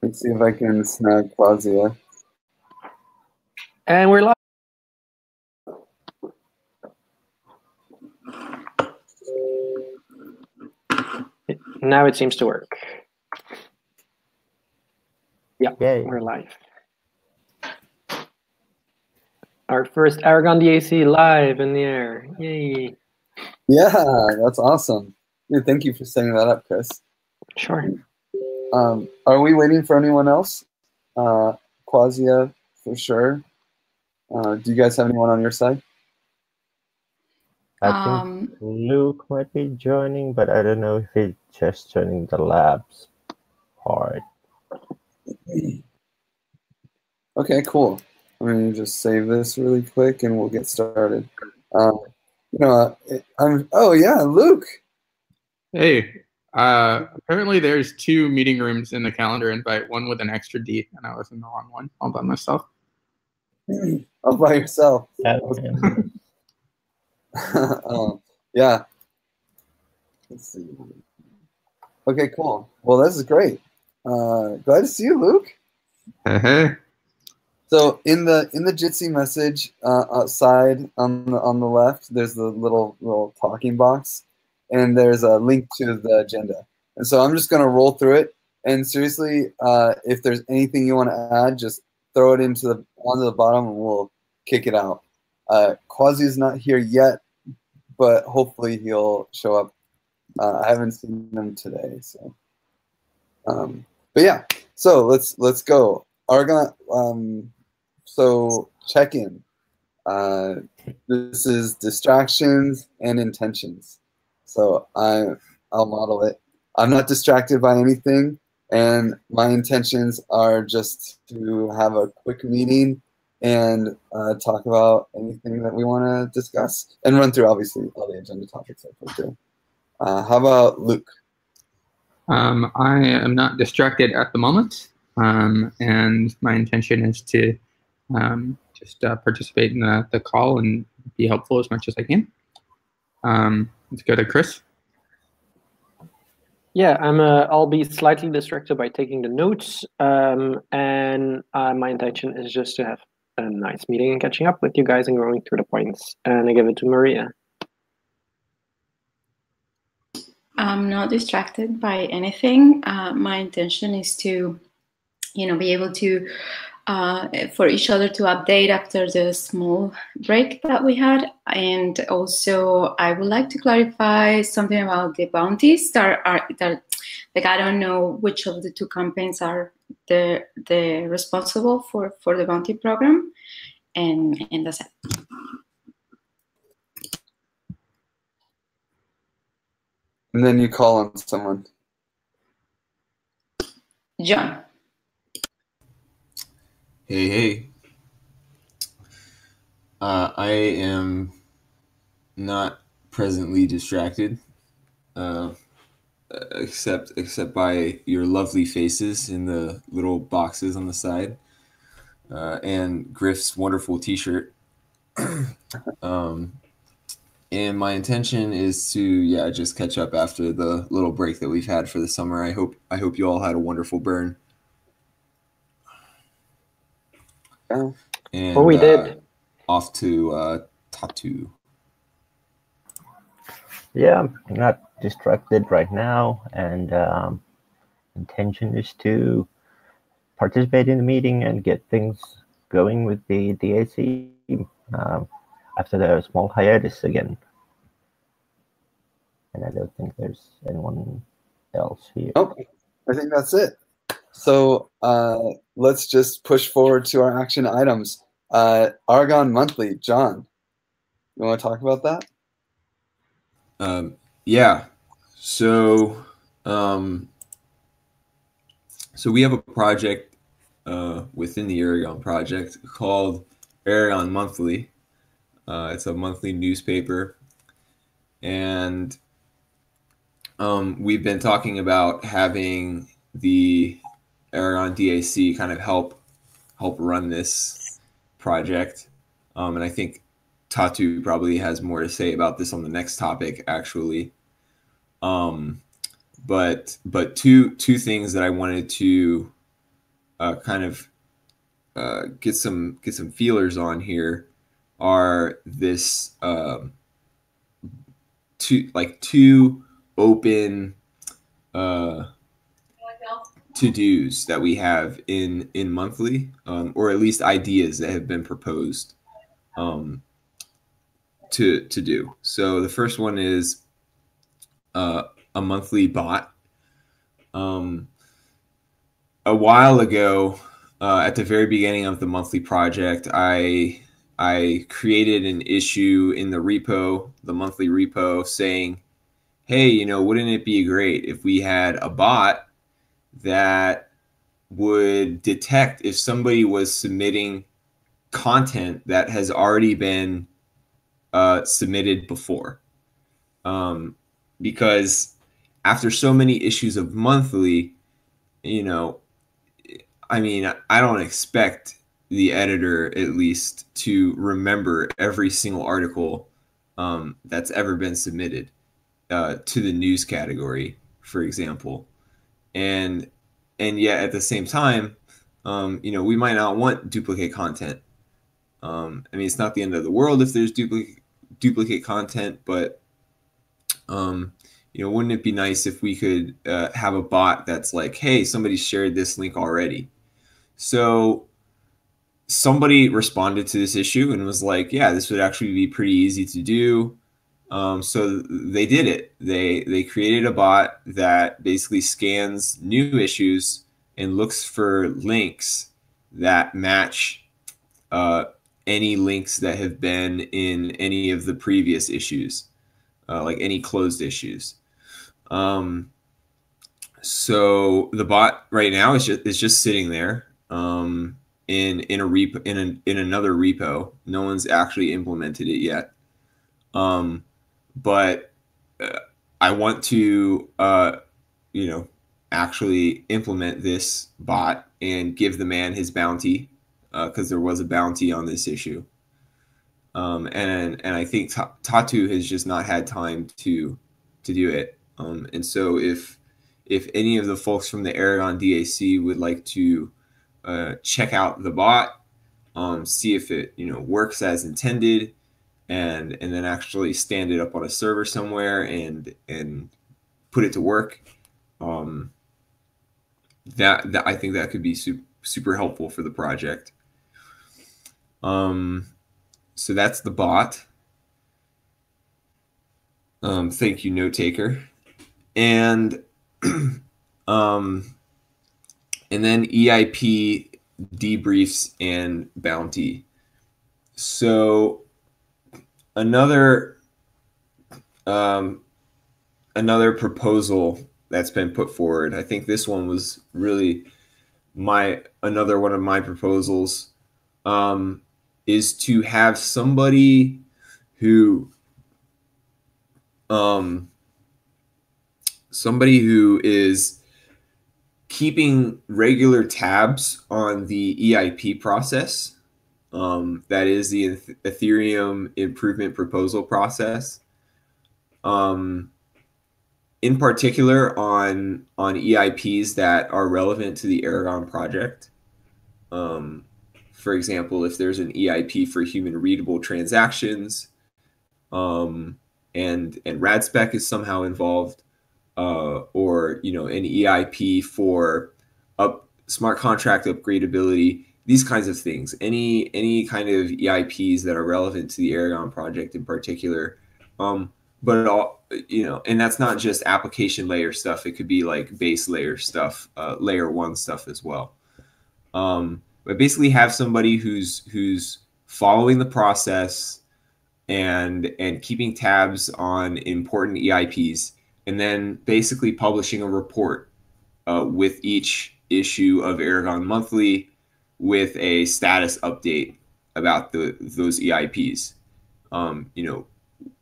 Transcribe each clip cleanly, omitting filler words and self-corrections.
Let's see if I can snag Quasia. And we're live. Now it seems to work. Yeah, Yay. we're live. Our first Aragon DAC live in the air. Yay. Yeah, that's awesome. Dude, thank you for setting that up, Chris. Sure. Are we waiting for anyone else? Quasia, for sure. Do you guys have anyone on your side? I think Luke might be joining, but I don't know if he's just joining the labs part. Okay, cool. Let me just save this really quick and we'll get started. Oh yeah, Luke. Hey, apparently there's 2 meeting rooms in the calendar invite, one with an extra D, and I was in the wrong one all by myself. All by yourself. Yeah. Let's see. Okay, cool. Well, this is great. Glad to see you, Luke. Hey. So in the Jitsi message outside on the left, there's the little talking box, and there's a link to the agenda. And so I'm just gonna roll through it. And seriously, if there's anything you want to add, just throw it onto the bottom, and we'll kick it out. Quasi is not here yet, but hopefully he'll show up. I haven't seen him today, so. But yeah, so let's go. Aragon. So check in. This is distractions and intentions. So I'll model it. I'm not distracted by anything, and my intentions are just to have a quick meeting and talk about anything that we want to discuss and run through, obviously, all the agenda topics I put through. How about Luke? I am not distracted at the moment, and my intention is to just participate in the call and be helpful as much as I can. Let's go to Chris. Yeah, I'll be slightly distracted by taking the notes, and my intention is just to have a nice meeting and catching up with you guys and going through the points. And I give it to Maria. I'm not distracted by anything. My intention is to, be able to, for each other to update after the small break that we had. And also, I would like to clarify something about the bounties that like, I don't know which of the 2 campaigns are the responsible for the bounty program. And that's it. And then you call on someone. John. Hey. I am not presently distracted, except by your lovely faces in the little boxes on the side, and Griff's wonderful T-shirt. And my intention is to just catch up after the little break that we've had for the summer. I hope you all had a wonderful burn. And we did. Off to Tatu. Yeah, I'm not distracted right now, and intention is to participate in the meeting and get things going with the DAC after the small hiatus again. And I don't think there's anyone else here. Oh, I think that's it. So let's just push forward to our action items. Aragon Monthly, John, you want to talk about that? Yeah. So we have a project within the Aragon project called Aragon Monthly. It's a monthly newspaper, and we've been talking about having the Aragon DAC kind of help run this project, and I think Tatu probably has more to say about this on the next topic, actually. But two things that I wanted to kind of get some feelers on here are this two open to-dos that we have in monthly, or at least ideas that have been proposed to do. So the first one is a monthly bot. A while ago, at the very beginning of the monthly project, I created an issue in the repo, the monthly repo, saying, hey, you know, wouldn't it be great if we had a bot that would detect if somebody was submitting content that has already been submitted before? Because after so many issues of monthly, you know, I mean, I don't expect the editor at least to remember every single article that's ever been submitted to the news category, for example. And yet at the same time, you know, we might not want duplicate content. I mean, it's not the end of the world if there's duplicate content, but you know, wouldn't it be nice if we could have a bot that's like, hey, somebody shared this link already. So somebody responded to this issue and was like, yeah, this would actually be pretty easy to do. So they did it. They created a bot that basically scans new issues and looks for links that match any links that have been in any of the previous issues, like any closed issues. So the bot right now is just sitting there in a repo, in another repo. No one's actually implemented it yet. But I want to, you know, actually implement this bot and give the man his bounty, because there was a bounty on this issue. And I think Tatu has just not had time to do it. And so if any of the folks from the Aragon DAC would like to check out the bot, see if it, you know, works as intended, and then actually stand it up on a server somewhere and put it to work, that I think that could be super helpful for the project. So that's the bot. Thank you, note taker. And then EIP debriefs and bounty. So another proposal that's been put forward, I think this one was really another one of my proposals, is to have somebody who is keeping regular tabs on the EIP process. That is the Ethereum improvement proposal process. In particular on EIPs that are relevant to the Aragon project. For example, if there's an EIP for human readable transactions, and RadSpec is somehow involved, or, you know, an EIP for smart contract upgradability, these kinds of things. Any kind of EIPs that are relevant to the Aragon project in particular, but all, you know, and that's not just application layer stuff. It could be like base layer stuff, layer one stuff as well. But basically have somebody who's following the process and keeping tabs on important EIPs, and then basically publishing a report with each issue of Aragon Monthly with a status update about those EIPs. You know,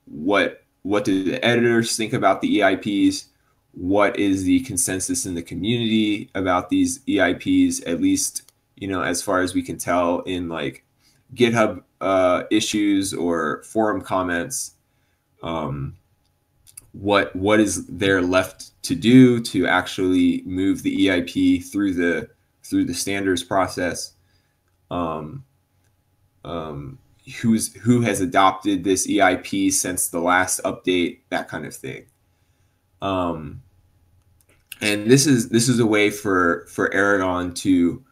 what do the editors think about the EIPs? What is the consensus in the community about these EIPs, at least, you know, as far as we can tell in like GitHub issues or forum comments. What is there left to do to actually move the EIP through the through the standards process, who has adopted this EIP since the last update, that kind of thing. And this is a way for Aragon to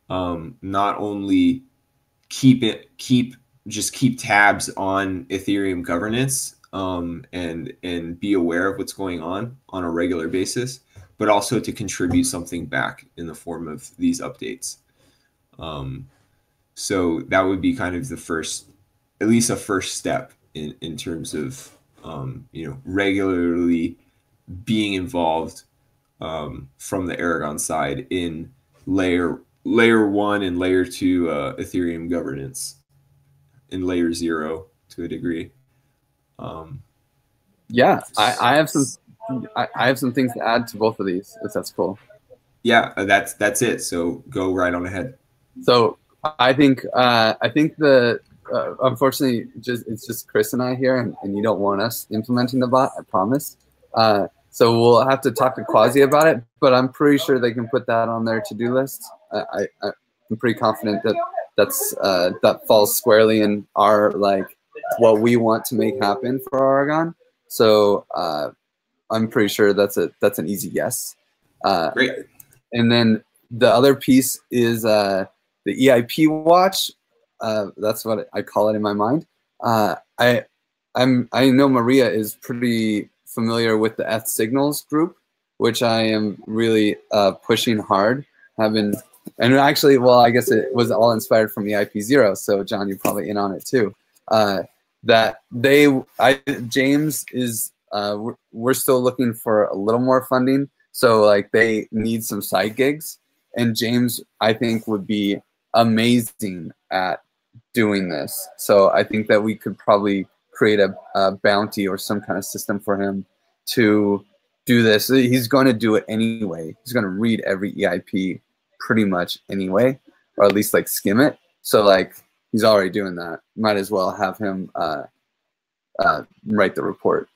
not only keep tabs on Ethereum governance and be aware of what's going on a regular basis, but also to contribute something back in the form of these updates. So that would be kind of the first, at least a first step in terms of regularly being involved from the Aragon side in layer 1 and layer 2 Ethereum governance, in layer 0 to a degree. Yeah, I have some things to add to both of these, if that's cool. Yeah, that's it. So go right on ahead. So I think the unfortunately it's just Chris and I here, and you don't want us implementing the bot, I promise. So we'll have to talk to Quasi about it, but I'm pretty sure they can put that on their to-do list. I'm pretty confident that falls squarely in our what we want to make happen for Aragon. So I'm pretty sure that's an easy yes. Great. And then the other piece is the EIP watch. That's what I call it in my mind. I know Maria is pretty familiar with the Eth Signals group, which I am really pushing hard. And actually, well, I guess it was all inspired from EIP 0. So John, you're probably in on it too. James is, we're still looking for a little more funding. So they need some side gigs, and James, I think, would be amazing at doing this. So I think that we could probably create a bounty or some kind of system for him to do this. He's going to do it anyway. He's going to read every EIP pretty much anyway, or at least skim it. So he's already doing that. Might as well have him write the report.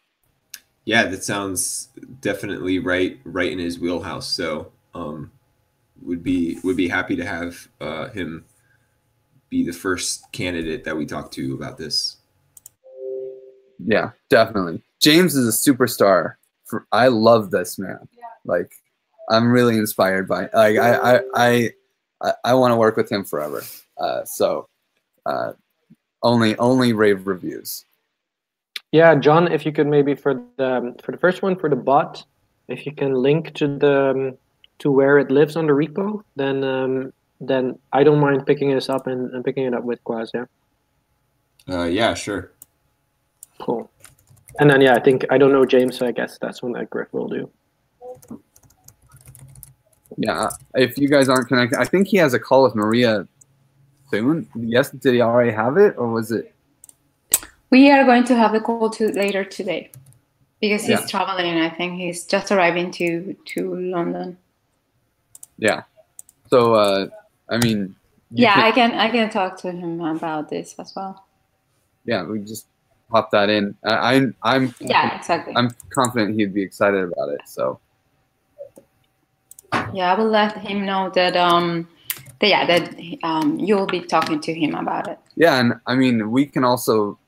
Yeah, that sounds definitely right in his wheelhouse. So would be happy to have him be the first candidate that we talk to about this. Yeah, definitely. James is a superstar. I love this man. I'm really inspired by. I want to work with him forever. Only rave reviews. Yeah, John, if you could maybe for the first one, for the bot, if you can link to where it lives on the repo, then I don't mind picking this up and picking it up with Quaz. Yeah, sure. Cool. And then I don't know James, so I guess that's one that Griff will do. Yeah, if you guys aren't connected, I think he has a call with Maria soon. Yes, did he already have it, or was it? We are going to have the call later today, because he's traveling. I think he's just arriving to London. Yeah. So I mean. I can talk to him about this as well. Yeah, we just pop that in. I'm exactly. I'm confident he'd be excited about it. So. Yeah, I will let him know that you'll be talking to him about it. Yeah, and I mean, we can also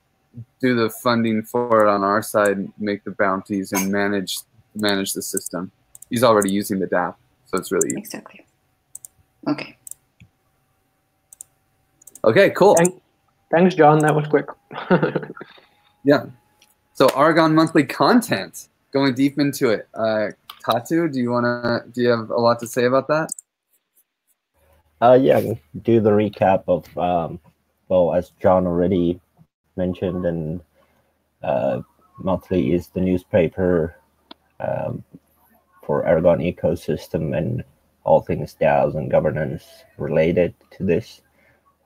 do the funding for it on our side, make the bounties, and manage the system. He's already using the DAP, so it's really easy. Exactly. Okay. Okay, cool. Thanks, John. That was quick. Yeah. So Aragon monthly content, going deep into it. Tatu, do you have a lot to say about that? Yeah, I can do the recap of, well, as John already mentioned, and monthly is the newspaper for Aragon ecosystem and all things DAOs and governance related to this.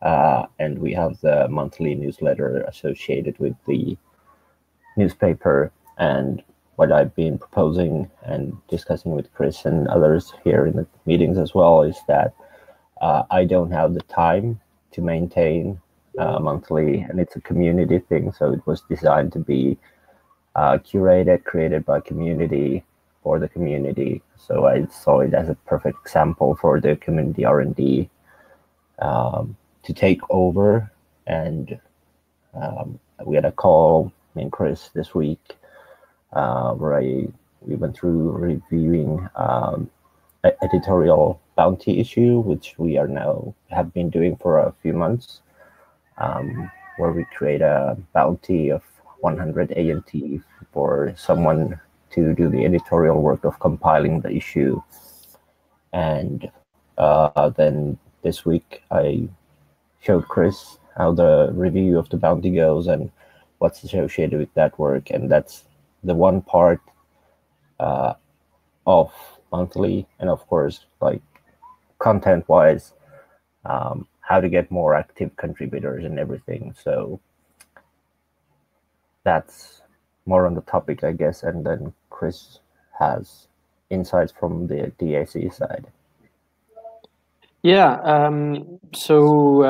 And we have the monthly newsletter associated with the newspaper. And what I've been proposing and discussing with Chris and others here in the meetings as well is that I don't have the time to maintain monthly, and it's a community thing, so it was designed to be curated, created by community, for the community. So I saw it as a perfect example for the community R&D to take over. And we had a call, me and Chris, this week where we went through reviewing editorial bounty issue, which we have been doing for a few months, where we create a bounty of 100 ANT for someone to do the editorial work of compiling the issue. And then this week I showed Chris how the review of the bounty goes and what's associated with that work. And that's the one part of monthly, and of course, like content-wise, how to get more active contributors and everything. So that's more on the topic, I guess, and then Chris has insights from the DAC side. Yeah, so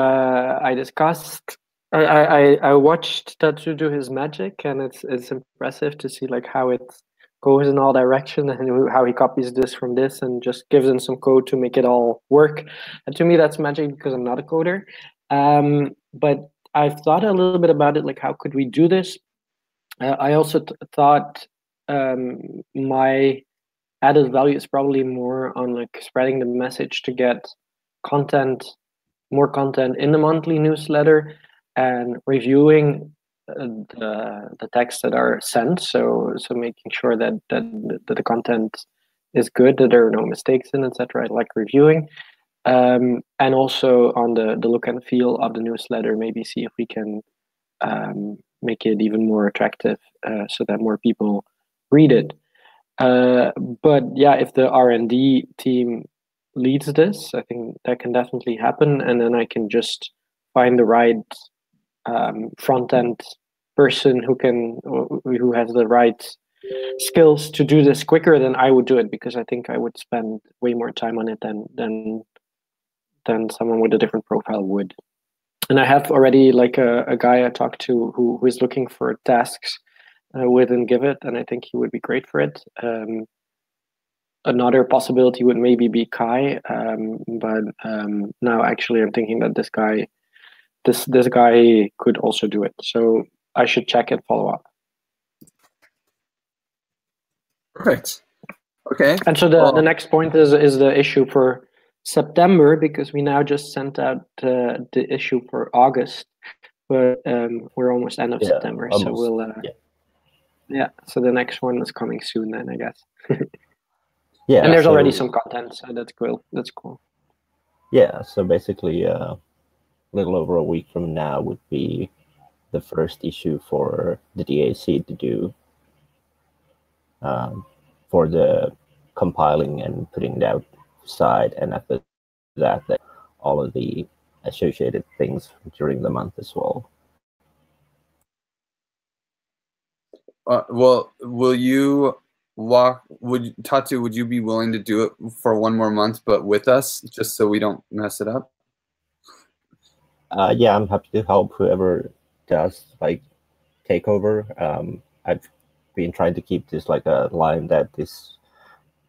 I watched Tatsu do his magic, and it's impressive to see like how it goes in all directions and how he copies this from this and just gives in some code to make it all work. And to me, that's magic because I'm not a coder. But I've thought a little bit about it, like how could we do this? I also thought my added value is probably more on like spreading the message to get more content in the monthly newsletter and reviewing the texts that are sent. So making sure that the content is good, that there are no mistakes in, etc. I like reviewing. And also on the look and feel of the newsletter, maybe see if we can make it even more attractive so that more people read it. But yeah, if the R&D team leads this, I think that can definitely happen, and then I can just find the right front-end person who has the right skills to do this quicker than I would do it, because I think I would spend way more time on it than someone with a different profile would. And I have already like a guy I talked to who is looking for tasks within Givit, and I think he would be great for it. Another possibility would maybe be Kai, but now actually I'm thinking that this guy could also do it. So I should check and follow up. Perfect. Okay. And so the next point is the issue for September, because we now just sent out the issue for August, but we're almost end of September, almost. So we'll yeah. So the next one is coming soon then, I guess. Yeah, and there's already some content, so that's cool. That's cool. Yeah, so basically a little over a week from now would be the first issue for the DAC to do for the compiling and putting it outside, and after that all of the associated things during the month as well. Well, Tatsu, would you be willing to do it for one more month, but with us, just so we don't mess it up? Yeah, I'm happy to help whoever does like take over. I've been trying to keep this like a line that this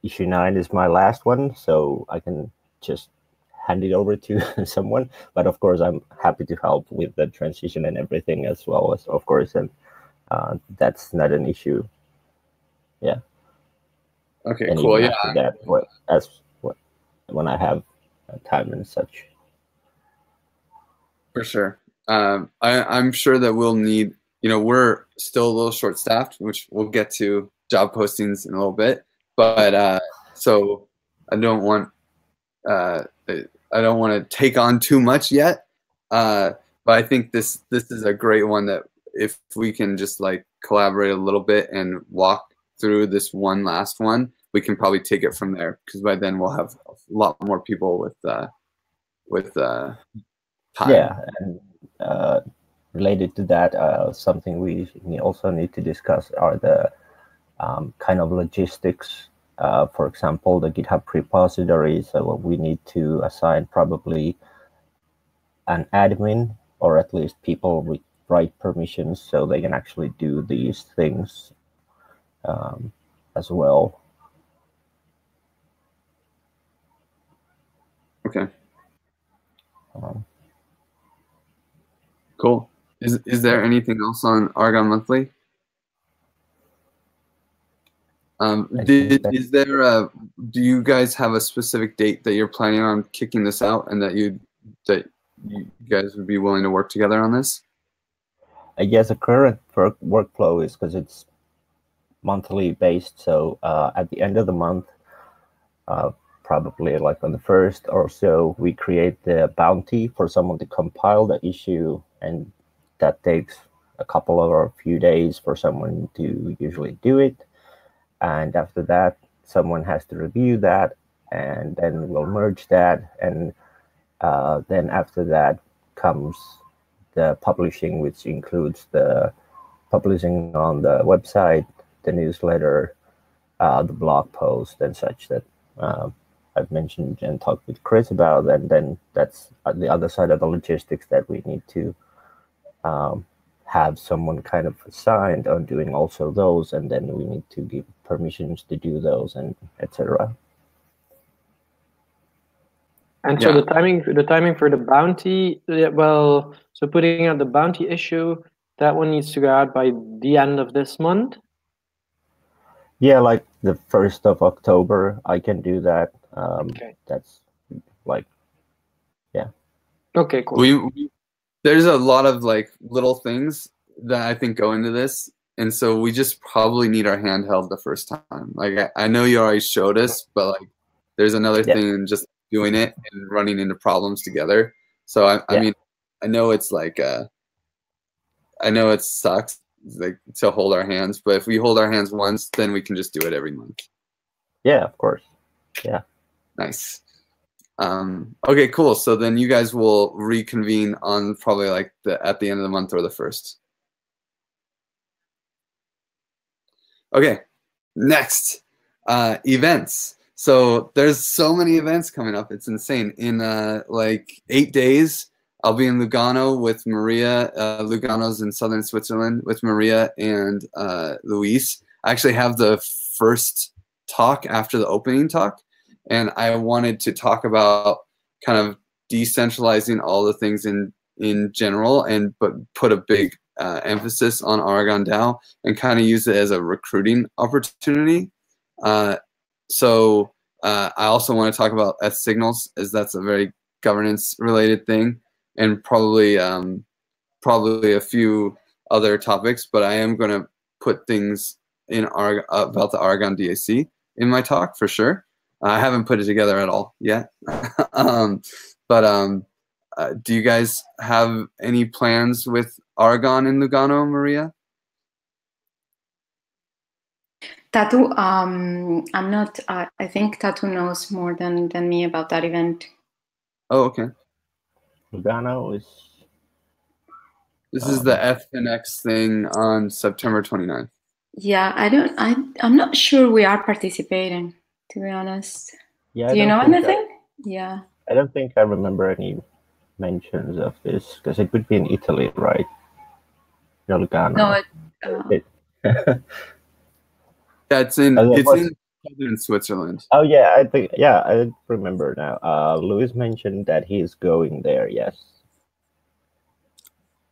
issue 9 is my last one, so I can just hand it over to someone. But of course, I'm happy to help with the transition and everything as well, as of course, and that's not an issue. Yeah. Okay. And cool. Yeah. After that, when I have time and such. For sure. I'm sure that we'll need. We're still a little short-staffed, which we'll get to job postings in a little bit. But so I don't want to take on too much yet. But I think this is a great one that if we can just like collaborate a little bit and walk through this one last one, we can probably take it from there, because by then we'll have a lot more people with time. Yeah, and related to that, something we also need to discuss are the kind of logistics. For example, the GitHub repository. So we need to assign probably an admin, or at least people with right permissions, so they can actually do these things as well. Okay. Um, Cool. Is there anything else on Aragon Monthly? Is there a? Do you guys have a specific date that you're planning on kicking this out, and that you guys would be willing to work together on this? I guess the current workflow is because it's monthly based. So at the end of the month, probably like on the 1st or so, we create the bounty for someone to compile the issue, and that takes a couple of or a few days for someone to usually do it. And after that, someone has to review that, and then we'll merge that. And then after that comes the publishing, which includes the publishing on the website, the newsletter, the blog post, and such that I've mentioned and talked with Chris about. And then that's the other side of the logistics that we need to have someone kind of assigned on doing also those, and then we need to give permissions to do those, and etc. And so the timing for the bounty, well, so putting out the bounty issue, that one needs to go out by the end of this month. Yeah, like the 1st of October, I can do that. Okay. That's like, yeah. Okay, cool. There's a lot of like little things that I think go into this, and so we just probably need our hand held the first time. Like I know you already showed us, but like there's another thing in just doing it and running into problems together. So I mean, I know it's like I know it sucks like to hold our hands, but if we hold our hands once, then we can just do it every month. Yeah, of course. Yeah. Nice. Okay, cool. So then you guys will reconvene on probably like at the end of the month or the 1st. Okay, next, events. So there's so many events coming up. It's insane. In like 8 days, I'll be in Lugano with Maria. Lugano's in southern Switzerland with Maria and Luis. I actually have the first talk after the opening talk. And I wanted to talk about kind of decentralizing all the things in general, but put a big emphasis on Aragon DAO and kind of use it as a recruiting opportunity. So I also want to talk about signals, as that's a very governance related thing, and probably a few other topics. But I am going to put things in about the Aragon DAC in my talk for sure. I haven't put it together at all yet. Do you guys have any plans with Aragon in Lugano, Maria? Tatu, I'm not, I think Tatu knows more than me about that event. Oh, okay. Lugano is... This is the FNX thing on September 29th. Yeah, I'm not sure we are participating, to be honest. Yeah, do you know anything? Yeah. I don't think I remember any mentions of this, because it would be in Italy, right? Lugano. No, yeah, it's in southern Switzerland. Oh yeah, I remember now. Luis mentioned that he's going there. Yes.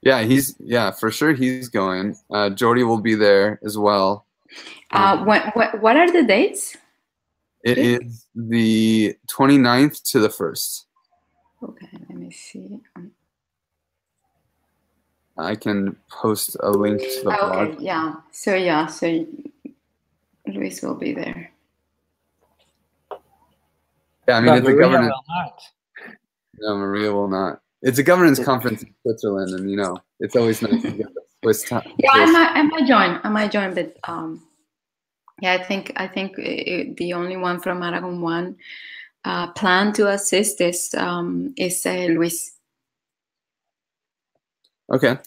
Yeah, for sure he's going. Jordy will be there as well. What are the dates? It is the 29th to the 1st. Okay, let me see. I can post a link to the blog. Okay, yeah. So Luis will be there. Yeah, I mean, it's a governance. Will not. No, Maria will not. It's a governance conference in Switzerland, and you know, it's always nice to get the Swiss time. Yeah, I might join, but yeah, I think the only one from Aragon 1 plan to assist is Luis. Okay.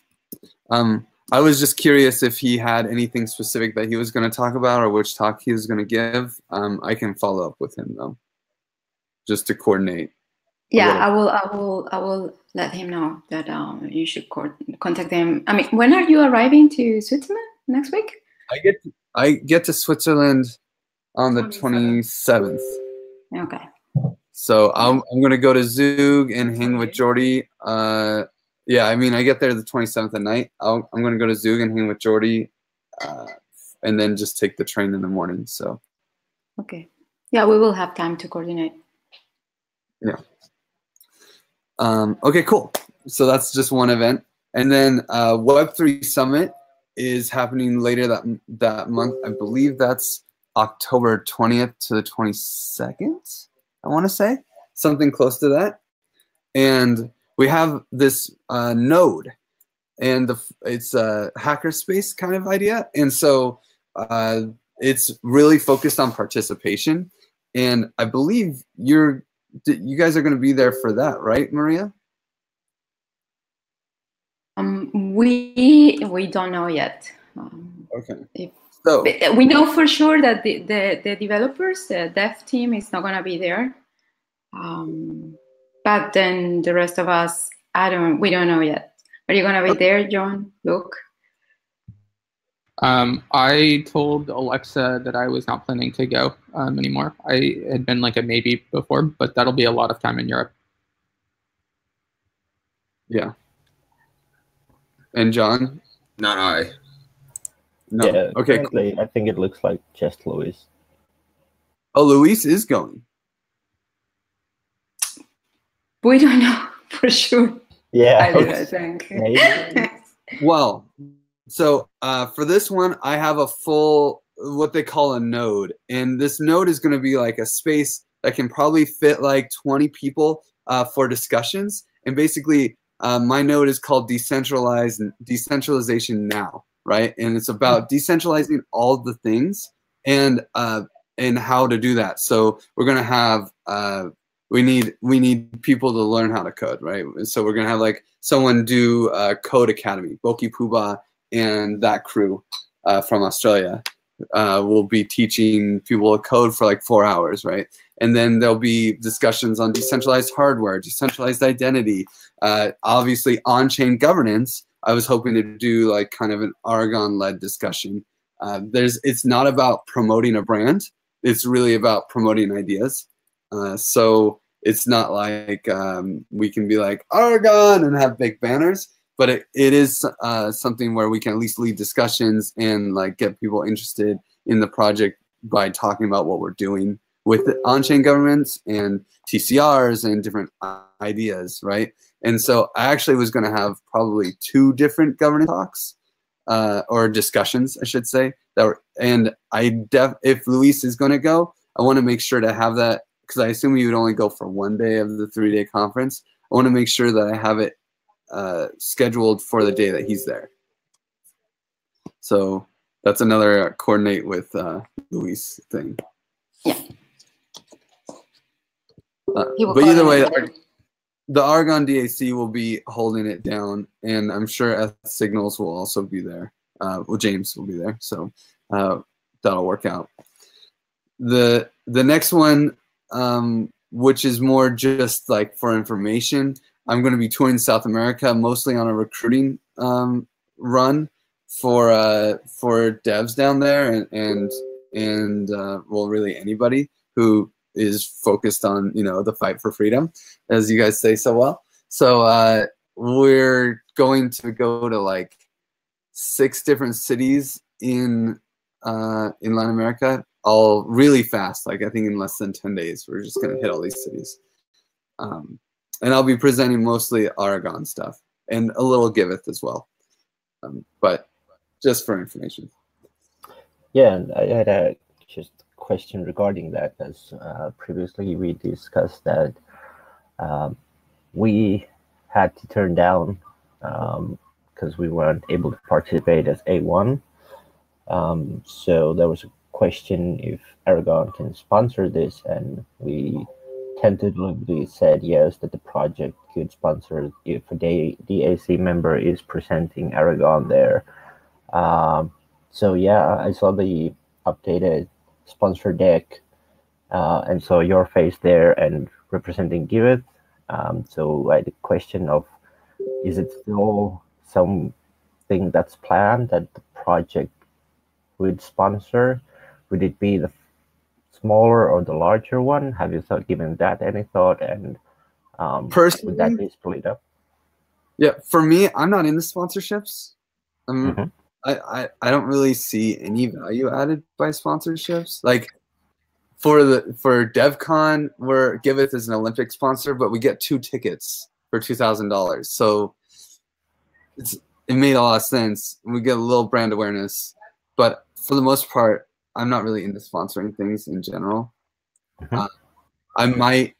I was just curious if he had anything specific that he was going to talk about or which talk he was going to give. I can follow up with him though, just to coordinate. Yeah, I will let him know that you should contact him. I mean, when are you arriving to Switzerland? Next week? I get to Switzerland on the 27th. Okay. So I'm going to go to Zug and hang with Jordy. Yeah, I mean, I get there the 27th at night. I'm going to go to Zug and hang with Jordy, and then just take the train in the morning. So. Okay. Yeah, we will have time to coordinate. Yeah. Okay, cool. So that's just one event. And then Web3 Summit is happening later that month. I believe that's October 20th to the 22nd, I want to say. Something close to that. And we have this node, and it's a hackerspace kind of idea. And so it's really focused on participation. And I believe you guys are going to be there for that, right, Maria? We don't know yet. Okay. So we know for sure that the developers, the dev team, is not going to be there. But then the rest of us, we don't know yet. Are you going to be there, John, Luke? I told Alexa that I was not planning to go anymore. I had been like a maybe before, but that'll be a lot of time in Europe. Yeah. And John? Not I. No. Yeah, Okay. Cool. I think it looks like just Luis. Oh, Luis is going. We don't know for sure. Yeah. I think. Well, so for this one, I have a full, what they call a node. And this node is going to be like a space that can probably fit like 20 people for discussions. And basically, my node is called Decentralization Now, right? And it's about decentralizing all the things and how to do that. So we're going to have, we need people to learn how to code, right? So we're going to have like someone do Code Academy, Boki Puba and that crew from Australia will be teaching people to code for like 4 hours, right? And then there'll be discussions on decentralized hardware, decentralized identity, obviously on-chain governance. I was hoping to do like kind of an Aragon-led discussion. It's not about promoting a brand. It's really about promoting ideas. So it's not like we can be like Aragon and have big banners, but it is something where we can at least lead discussions and like get people interested in the project by talking about what we're doing with on-chain governments and TCRs and different ideas, right? And so I actually was going to have probably 2 different governance talks or discussions, I should say. And if Luis is going to go, I want to make sure to have that, because I assume he would only go for 1 day of the 3-day conference. I want to make sure that I have it scheduled for the day that he's there. So that's another coordinate with Luis thing. Yeah. But either way, the Aragon DAC will be holding it down, and I'm sure Signals will also be there. Well, James will be there, so that'll work out. The next one, which is more just like for information, I'm going to be touring South America, mostly on a recruiting run for devs down there, and well, really anybody who is focused on, you know, the fight for freedom, as you guys say so well. So we're going to go to like 6 different cities in Latin America, all really fast. Like I think in less than 10 days, we're just gonna hit all these cities. And I'll be presenting mostly Aragon stuff and a little Giveth as well, but just for information. Yeah, and I had a just question regarding that, as previously we discussed that we had to turn down because we weren't able to participate as A1. So there was a question if Aragon can sponsor this, and we tentatively said yes, that the project could sponsor if a DAC member is presenting Aragon there. So yeah, I saw the updated sponsor deck and saw your face there and representing Giveth. So I had a question of, is it still something that's planned that the project would sponsor? Would it be smaller or the larger one? Have you given that any thought? And personally, would that be split up? Yeah, for me, I'm not into sponsorships. Mm-hmm. I don't really see any value added by sponsorships. Like for DevCon, where Giveth is an Olympic sponsor, but we get 2 tickets for $2,000. So it made a lot of sense. We get a little brand awareness, but for the most part, I'm not really into sponsoring things in general. Mm-hmm. I might.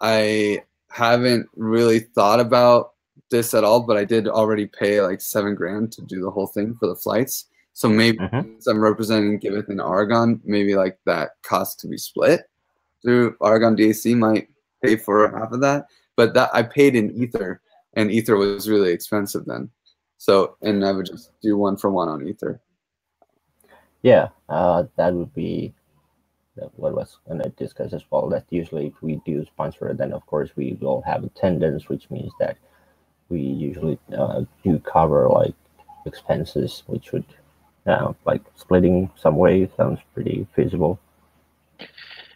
I haven't really thought about this at all, but I did already pay like $7 grand to do the whole thing for the flights. So maybe since I'm representing Giveth in Aragon, maybe like that cost to be split through Aragon DAC might pay for half of that. But that I paid in Ether, and Ether was really expensive then. So, and I would just do 1-for-1 on Ether. Yeah, that would be what was going to discuss as well. That usually if we do sponsor, then of course we will have attendance, which means that we usually do cover like expenses, which would like splitting some way sounds pretty feasible.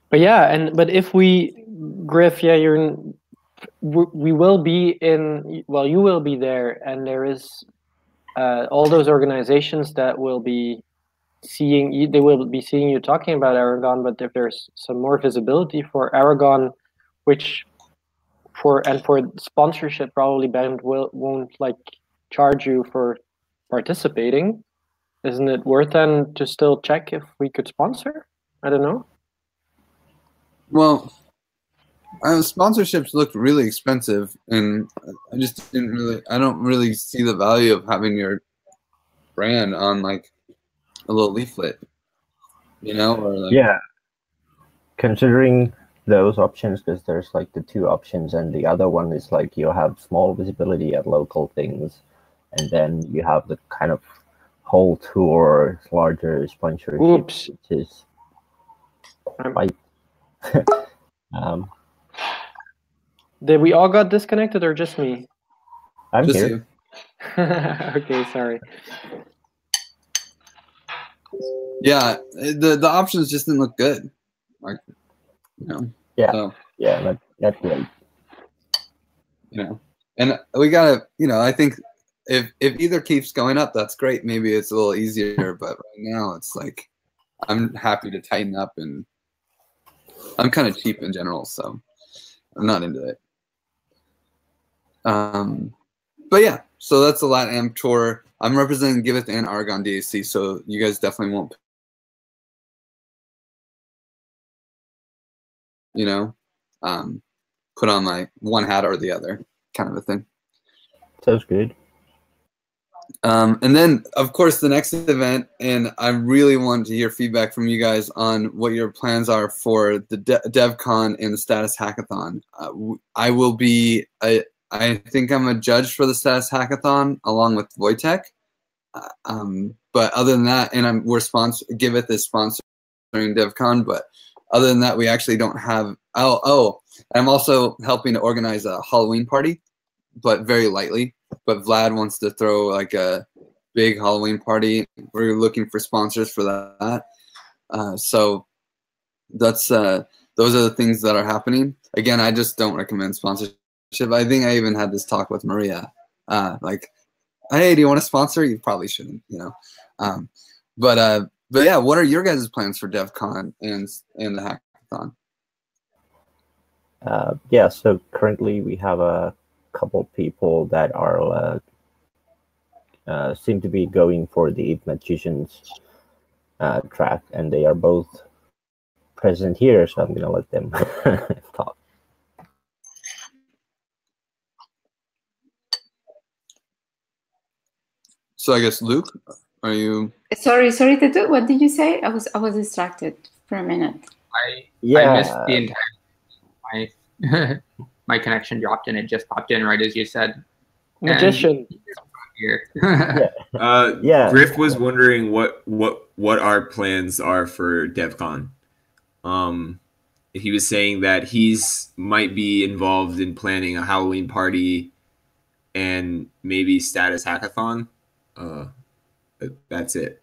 But yeah, but if we, Griff, yeah, we will be in. Well, you will be there, and there is all those organizations that will be seeing you. They will be seeing you talking about Aragon. But if there's some more visibility for Aragon, which for sponsorship, probably Ben won't like charge you for participating. Isn't it worth then to still check if we could sponsor? I don't know. Well, sponsorships looked really expensive, and I just didn't really. I don't really see the value of having your brand on like a little leaflet, you know, or like. Yeah. Considering those options, because there's like the 2 options, and the other one is like you have small visibility at local things, and then you have the kind of whole tour, larger sponsorship, Oops. which is quite. Did we all got disconnected or just me? I'm Just here. you. Okay, sorry. Yeah, the options just didn't look good, like, you know. Yeah, so, yeah, not great. You know, and we gotta, you know, I think if either keeps going up, that's great. Maybe it's a little easier, but right now it's like I'm happy to tighten up, and I'm kind of cheap in general, so I'm not into it. But yeah, so that's the LatAm tour. I'm representing Giveth and Aragon DAC, so you guys definitely won't, you know, put on like one hat or the other kind of a thing. Sounds good. And then, of course, the next event, and I really want to hear feedback from you guys on what your plans are for the DevCon and the Status Hackathon. I will be, I think I'm a judge for the Status Hackathon along with Wojtek. But other than that, and Giveth is sponsoring DevCon, but other than that, we actually don't have, I'm also helping to organize a Halloween party, but very lightly. But Vlad wants to throw like a big Halloween party. We're looking for sponsors for that. So that's those are the things that are happening. Again, I just don't recommend sponsorship. I think I even had this talk with Maria. Like, hey, do you want to sponsor? You probably shouldn't, you know. But yeah, what are your guys' plans for DevCon and the hackathon? Yeah, so currently we have a couple people that are seem to be going for the magicians track, and they are both present here, so I'm gonna let them talk. So I guess Luke, are you? Sorry, Tetu. What did you say? I was distracted for a minute. I missed the entire. My connection dropped and it just popped in right as you said. Magician. Here. Yeah. Griff was wondering what our plans are for DevCon. He was saying that he's might be involved in planning a Halloween party and maybe Status Hackathon. That's it.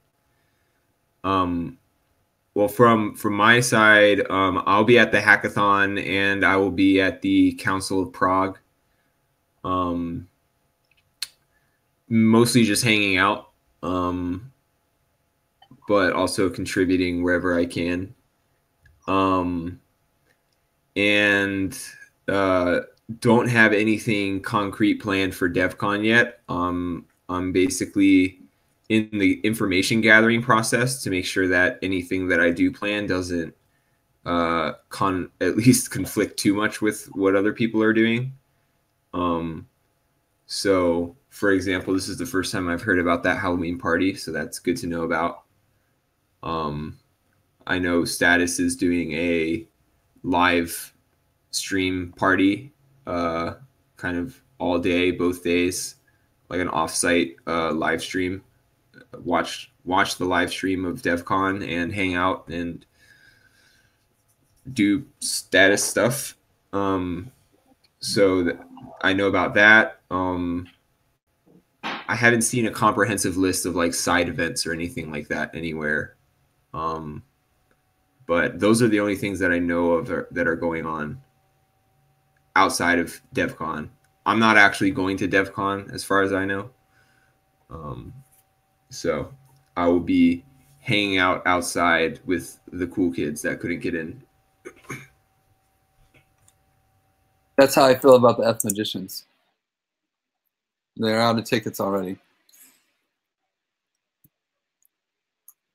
well, from my side, I'll be at the hackathon and I will be at the Council of Prague. Mostly just hanging out, but also contributing wherever I can. And don't have anything concrete planned for DevCon yet. I'm basically in the information gathering process to make sure that anything that I do plan doesn't at least conflict too much with what other people are doing. So, for example, this is the first time I've heard about that Halloween party, so that's good to know about. I know Status is doing a live stream party, kind of all day, both days, like an offsite live stream. Watch the live stream of DevCon and hang out and do Status stuff. So I know about that. I haven't seen a comprehensive list of like side events or anything like that anywhere. But those are the only things that I know of that are going on outside of DevCon. I'm not actually going to DevCon as far as I know. So I will be hanging out outside with the cool kids that couldn't get in. That's how I feel about the F Magicians. They're out of tickets already.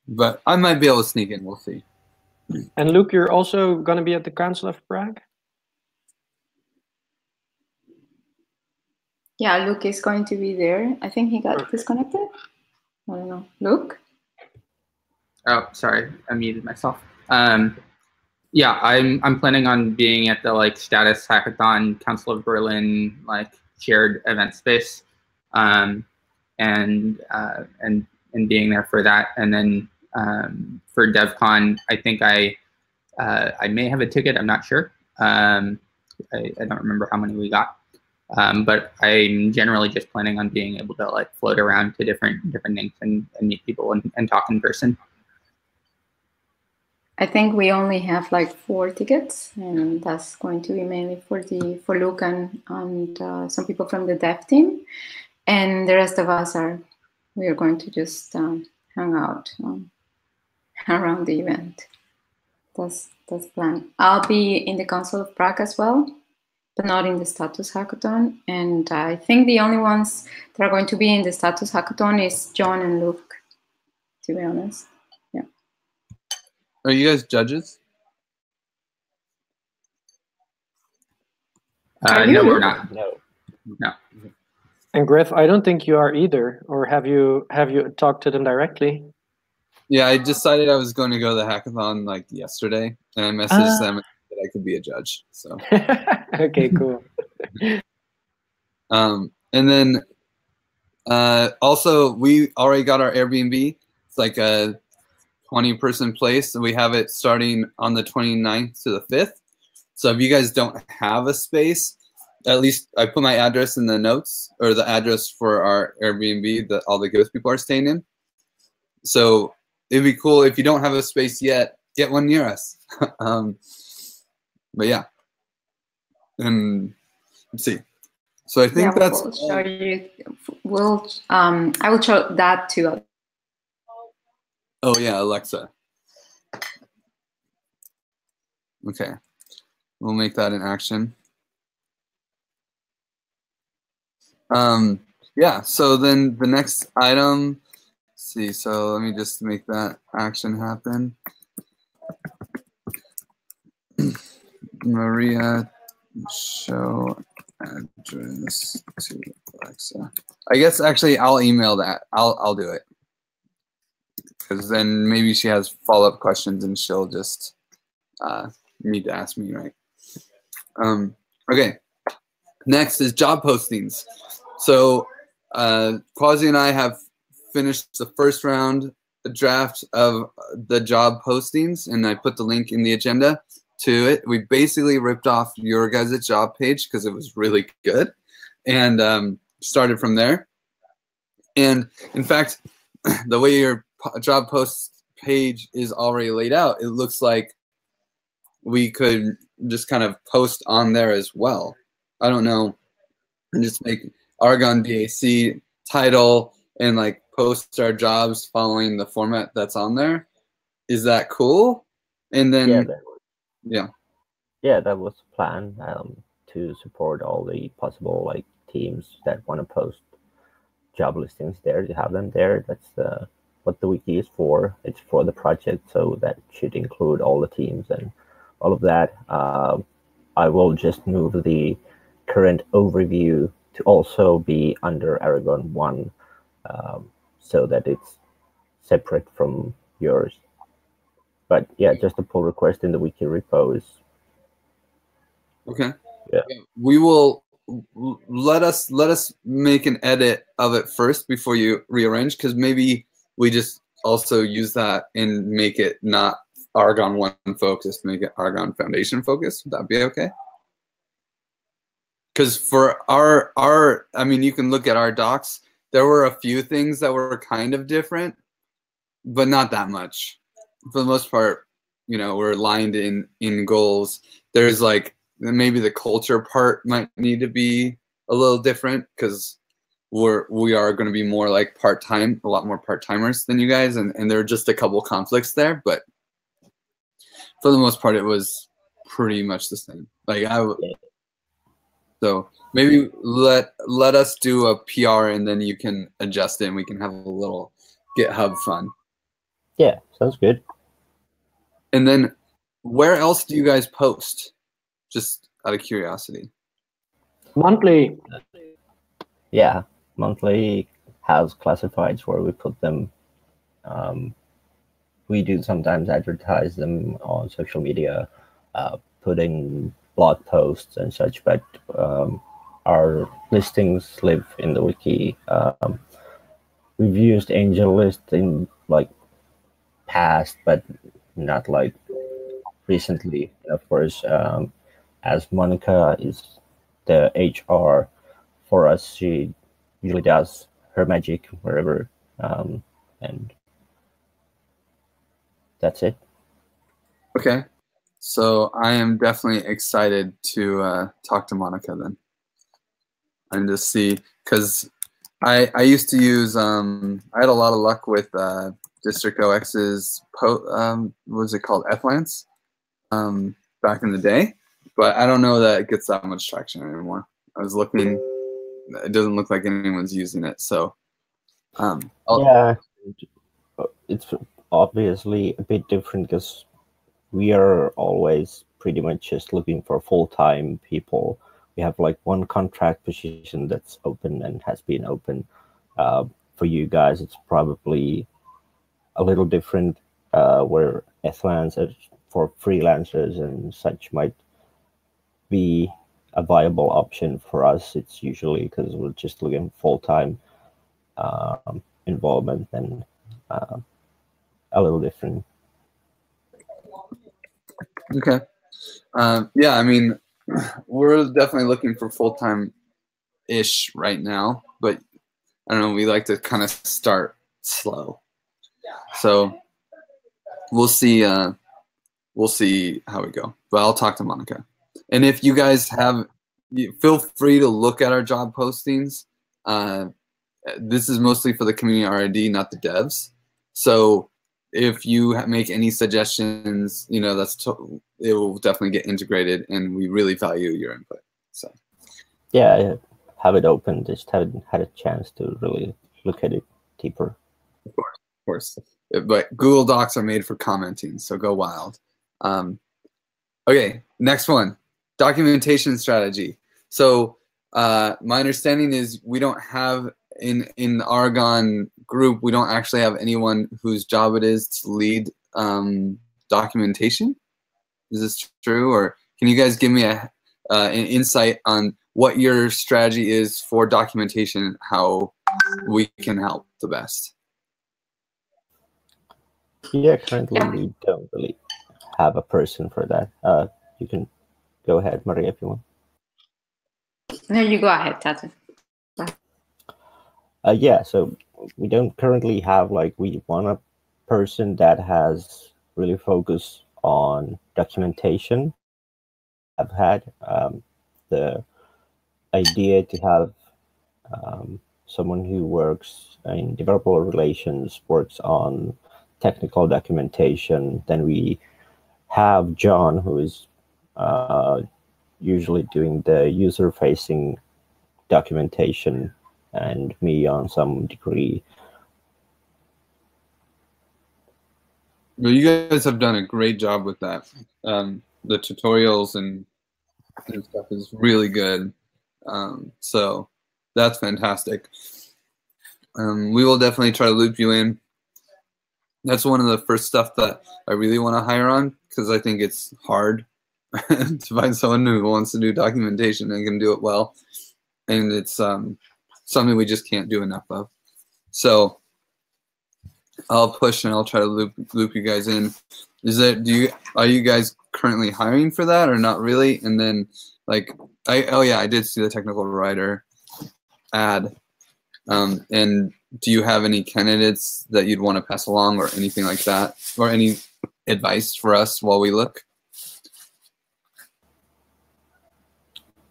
But I might be able to sneak in, we'll see. And Luke, you're also going to be at the Council of Prague? Yeah, Luke is going to be there. I think he got disconnected. I don't know. Luke? Oh, sorry, I muted myself. Yeah, I'm planning on being at the like Status Hackathon Council of Berlin like shared event space, and being there for that. And then for DevCon, I think I may have a ticket. I'm not sure. I don't remember how many we got. But I'm generally just planning on being able to like float around to different things and meet people and talk in person. I think we only have like 4 tickets, and that's going to be mainly for Luke and some people from the dev team, and the rest of us we are going to just hang out around the event. That's the plan. I'll be in the Council of Prague as well, but not in the Status Hackathon. And I think the only ones that are going to be in the Status Hackathon is John and Luke, to be honest. Yeah. Are you guys judges? No, we're not. No. And Griff, I don't think you are either. Or have you talked to them directly? Yeah, I decided I was going to go to the hackathon like yesterday, and I messaged them that I could be a judge. So okay, cool. And then also we already got our Airbnb. It's like a 20-person place, and we have it starting on the 29th to the 5th. So if you guys don't have a space, at least I put my address in the notes, or the address for our Airbnb that all the ghost people are staying in. So it'd be cool if you don't have a space yet, get one near us. But yeah, and let's see. So I think that's. We'll show you. I will show that too. Oh yeah, Alexa. Okay, we'll make that an action. Yeah. So then the next item. Let's see. So let me just make that action happen. Maria, show address to Alexa. I guess actually I'll email that. I'll do it, because then maybe she has follow-up questions and she'll just need to ask me, right? Okay. Next is job postings. So Quasi and I have finished the first round draft of the job postings, and I put the link in the agenda to it. We basically ripped off your guys' job page because it was really good, and started from there. And in fact, the way your job page is already laid out, it looks like we could just kind of post on there as well. I don't know, and just make Aragon DAC title and like post our jobs following the format that's on there. Is that cool? And then yeah, that was the plan, to support all the possible like teams that want to post job listings there, to have them there. That's what the wiki is for. It's for the project, so that should include all the teams and all of that. I will just move the current overview to also be under Aragon 1, so that it's separate from yours. But yeah, just a pull request in the wiki repo is okay. Yeah. We will let us make an edit of it first before you rearrange, because maybe we just also use that and make it not Aragon 1 focused, make it Aragon Foundation focused. Would that be okay? Because for our, I mean, you can look at our docs. There were a few things that were kind of different, but not that much. For the most part, you know, we're aligned in goals. There's like maybe the culture part might need to be a little different, because we are going to be more like part-time, a lot more part-timers than you guys, and there are just a couple conflicts there, but for the most part it was pretty much the same. Like so maybe let us do a PR and then you can adjust it and we can have a little GitHub fun. Yeah, sounds good. And then where else do you guys post? Just out of curiosity. Monthly. Yeah, monthly has classifieds where we put them. We do sometimes advertise them on social media, putting blog posts and such, but our listings live in the wiki. We've used AngelList in like past, but not like recently. And of course, as Monica is the HR for us, she usually does her magic wherever, and that's it. Okay, so I am definitely excited to talk to Monica then, and just see, because I used to use I had a lot of luck with District OX's what was it called, Flance, back in the day, but I don't know that it gets that much traction anymore. I was looking, it doesn't look like anyone's using it, so yeah, it's obviously a bit different because we are always pretty much just looking for full-time people. We have like one contract position that's open and has been open. For you guys, it's probably a little different, where Flance for freelancers and such might be a viable option. For us, it's usually because we're just looking full-time involvement, and a little different. Okay. Yeah, I mean, we're definitely looking for full-time-ish right now, but I don't know, we like to kind of start slow. So we'll see how we go. But I'll talk to Monica. And if you guys feel free to look at our job postings. This is mostly for the community R&D, not the devs. So if you make any suggestions, you know, it will definitely get integrated, and we really value your input. So yeah, I have it open. Just haven't had a chance to really look at it deeper. Of course. But Google Docs are made for commenting, so go wild. Okay, next one, documentation strategy. So my understanding is we don't have in the Aragon group, we don't actually have anyone whose job it is to lead documentation. Is this true, or can you guys give me an insight on what your strategy is for documentation, how we can help the best? Yeah, currently we don't really have a person for that. You can go ahead, Maria, if you want. No, you go ahead, Tata. Yeah, so we don't currently have, like, we want to person that has really focused on documentation. I've had the idea to have someone who works in developer relations, works on technical documentation. Then we have John, who is usually doing the user-facing documentation, and me on some degree. Well, you guys have done a great job with that. The tutorials and stuff is really good. So that's fantastic. We will definitely try to loop you in. That's one of the first stuff that I really want to hire on, because I think it's hard to find someone who wants to do documentation and can do it well. And it's something we just can't do enough of. So I'll push and I'll try to loop you guys in. Are you guys currently hiring for that or not really? And then I did see the technical writer ad. And do you have any candidates that you'd want to pass along or anything like that, or any advice for us while we look?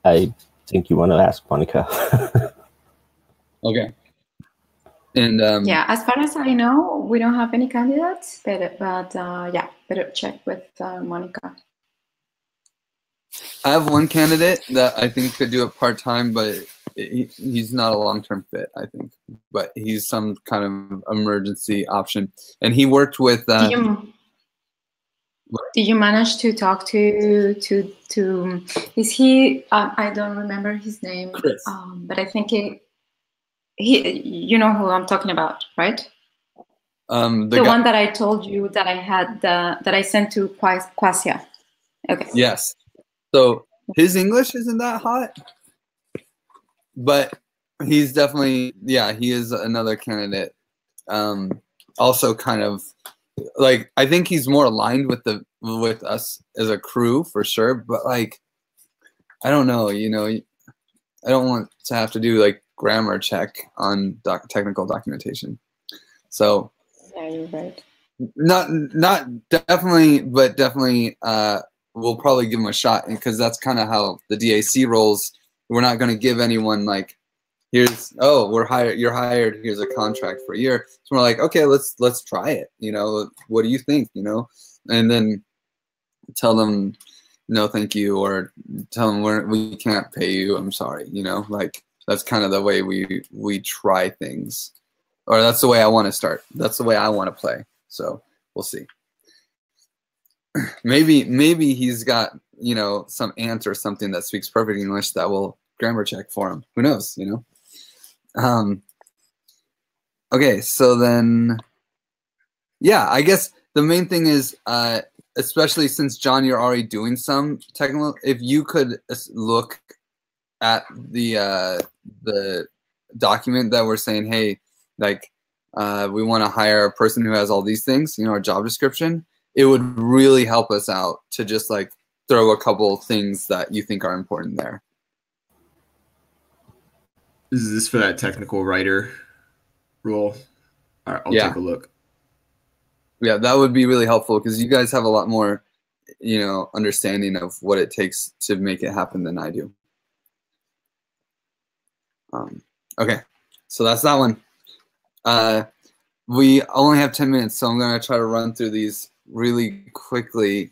I think you want to ask Monica. Okay. And yeah, as far as I know, we don't have any candidates, but yeah, better check with Monica. I have one candidate that I think could do it part-time, but he's not a long-term fit, I think. But he's some kind of emergency option. And he worked with... Did you manage to talk to is he, I don't remember his name, Chris. But I think he you know who I'm talking about, right? The one that I told you that I had, that I sent to Quasia. Okay. Yes. So his English isn't that hot, but he's definitely, yeah, he is another candidate. Also kind of like, I think he's more aligned with us as a crew for sure, but like, I don't know, I don't want to have to do like grammar check on technical documentation. So yeah, you're right. Not definitely, but definitely we'll probably give him a shot, because that's kind of how the DAC rolls. We're not going to give anyone like, you're hired, here's a contract for a year. So we're like, okay, let's try it. What do you think? And then tell them no, thank you, or tell them we can't pay you. I'm sorry. Like that's kind of the way we try things, or that's the way I want to start. That's the way I want to play. So we'll see. Maybe he's got some aunt or something that speaks perfect English that will grammar check for him. Who knows? Okay, so then, yeah, I guess the main thing is, especially since John, you're already doing some technical. If you could look at the document that we're saying, hey, like we want to hire a person who has all these things, our job description. It would really help us out to just like throw a couple things that you think are important there. Is this for that technical writer role? All right, I'll take a look. Yeah, that would be really helpful, because you guys have a lot more, understanding of what it takes to make it happen than I do. Okay, so that's that one. We only have 10 minutes, so I'm going to try to run through these really quickly.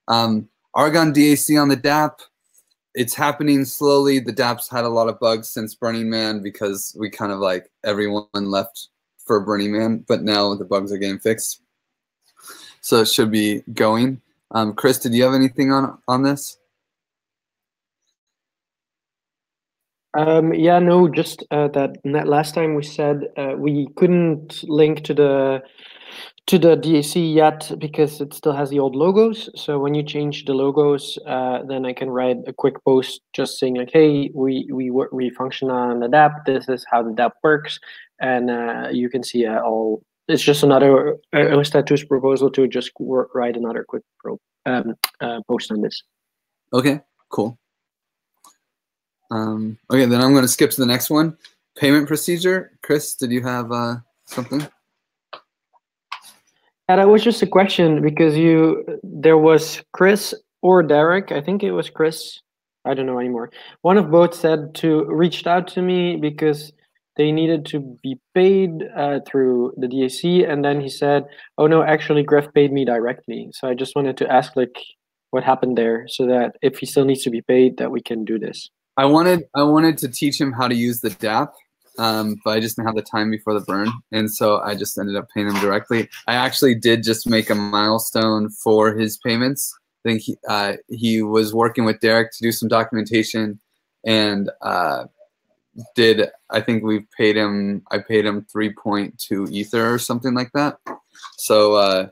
Aragon DAC on the DAP. It's happening slowly. The DAP's had a lot of bugs since Burning Man, because we kind of like everyone left for Burning Man, but now the bugs are getting fixed. So it should be going. Chris, did you have anything on this? Yeah, no, just that last time we said we couldn't link to the DAC yet because it still has the old logos. So when you change the logos, then I can write a quick post just saying like, hey, we function on the DAP. This is how the DAP works, and you can see all. It's just another status proposal to just write another quick post on this. Okay, cool. Okay, then I'm going to skip to the next one. Payment procedure. Chris, did you have something? And that was just a question because there was Chris or Derek. I think it was Chris. I don't know anymore. One of both reached out to me because they needed to be paid through the DAC, and then he said, "Oh no, actually, Gref paid me directly." So I just wanted to ask, like, what happened there, so that if he still needs to be paid, that we can do this. I wanted to teach him how to use the DAP, but I just didn't have the time before the burn, and so I just ended up paying him directly. I actually did just make a milestone for his payments. I think he was working with Derek to do some documentation, and I think I paid him 3.2 Ether or something like that. So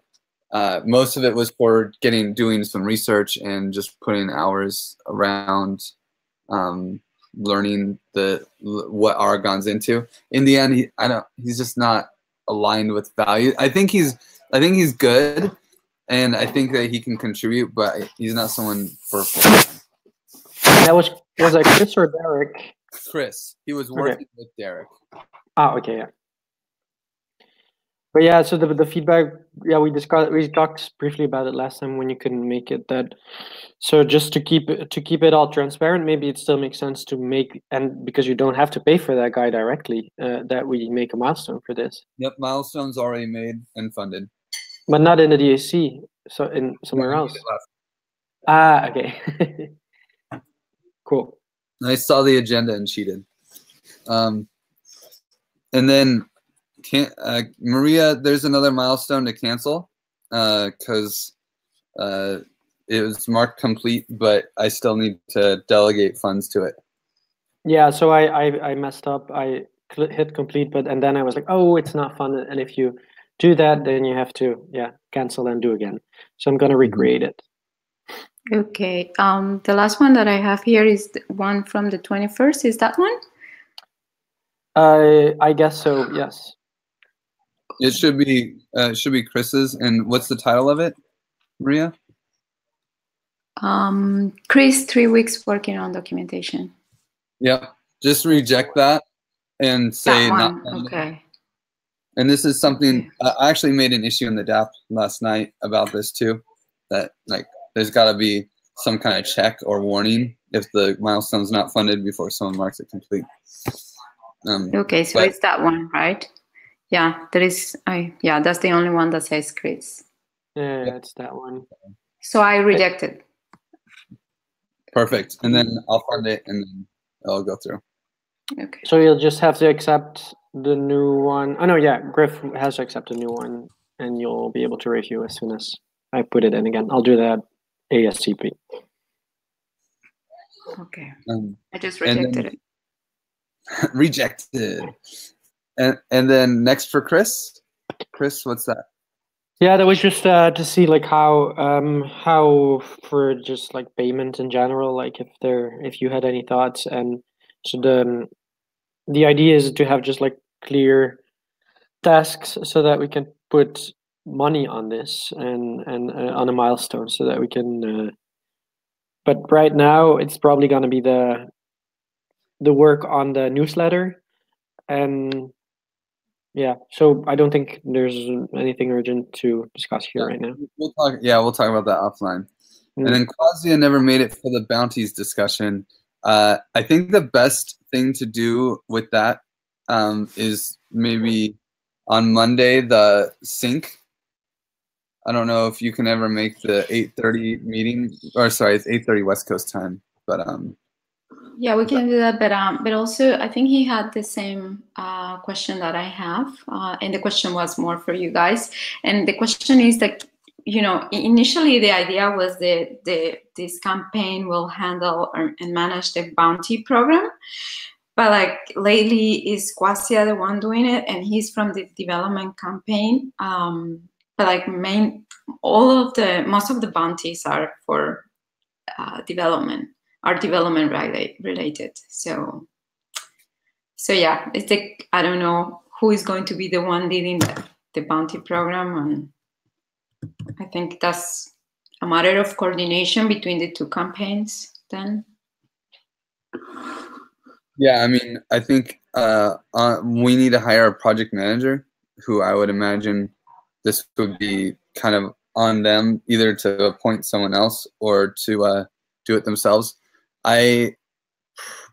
most of it was for doing some research and just putting hours around learning what Aragon's into. In the end, he's just not aligned with value. I think he's good, and I think that he can contribute, but he's not someone for. That was that Chris or Derek? Chris. He was working with Derek. Oh, okay, yeah. But yeah, so the feedback, yeah, we talked briefly about it last time when you couldn't make it. So just to keep it all transparent, maybe it still makes sense to make, and because you don't have to pay for that guy directly, that we make a milestone for this. Yep, milestone's already made and funded. But not in the DAC, so in somewhere else. Ah, okay. Cool. I saw the agenda and cheated. And then Maria, there's another milestone to cancel because it was marked complete, but I still need to delegate funds to it. Yeah, so I messed up. I hit complete, and then I was like, oh, it's not funded. And if you do that, then you have to cancel and do again. So I'm gonna recreate it. Okay. The last one that I have here is the one from the 21st. Is that one? I guess so. Yes. It should be Chris's. And what's the title of it, Maria? Chris, 3 weeks working on documentation. Yep. Just reject that and say not. Okay. And this is something I actually made an issue in the DAP last night about this too. That there's got to be some kind of check or warning if the milestone's not funded before someone marks it complete. Okay, so it's that one, right? Yeah, there is. That's the only one that says Chris. Yeah, it's that one. So I rejected. Perfect, and then I'll fund it, and then I'll go through. Okay. So you'll just have to accept the new one. Oh no, yeah, Griff has to accept a new one, and you'll be able to review as soon as I put it in again. I'll do that ASAP. Okay. I just rejected it. Rejected. And then next for Chris. Chris, what's that? Yeah, that was just to see how for just payment in general, if you had any thoughts. And so the idea is to have just clear tasks so that we can put money on this and on a milestone so that we can but right now it's probably going to be the work on the newsletter, and so I don't think there's anything urgent to discuss here right now. We'll talk about that offline. And then Quasia never made it for the bounties discussion. I think the best thing to do with that is maybe on Monday the sync. I don't know if you can ever make the 8:30 meeting, or sorry, it's 8:30 West Coast time, but yeah, we can do that, but also I think he had the same question that I have, and the question was more for you guys. And the question is that, initially the idea was that this campaign will handle and manage the bounty program, but lately is Quasia the one doing it, and he's from the development campaign. But most of the bounties are for development. Are development related. So yeah, it's I don't know who is going to be the one leading the bounty program, and I think that's a matter of coordination between the two campaigns then. Yeah, I mean, I think we need to hire a project manager who I would imagine this would be kind of on them either to appoint someone else or to do it themselves. I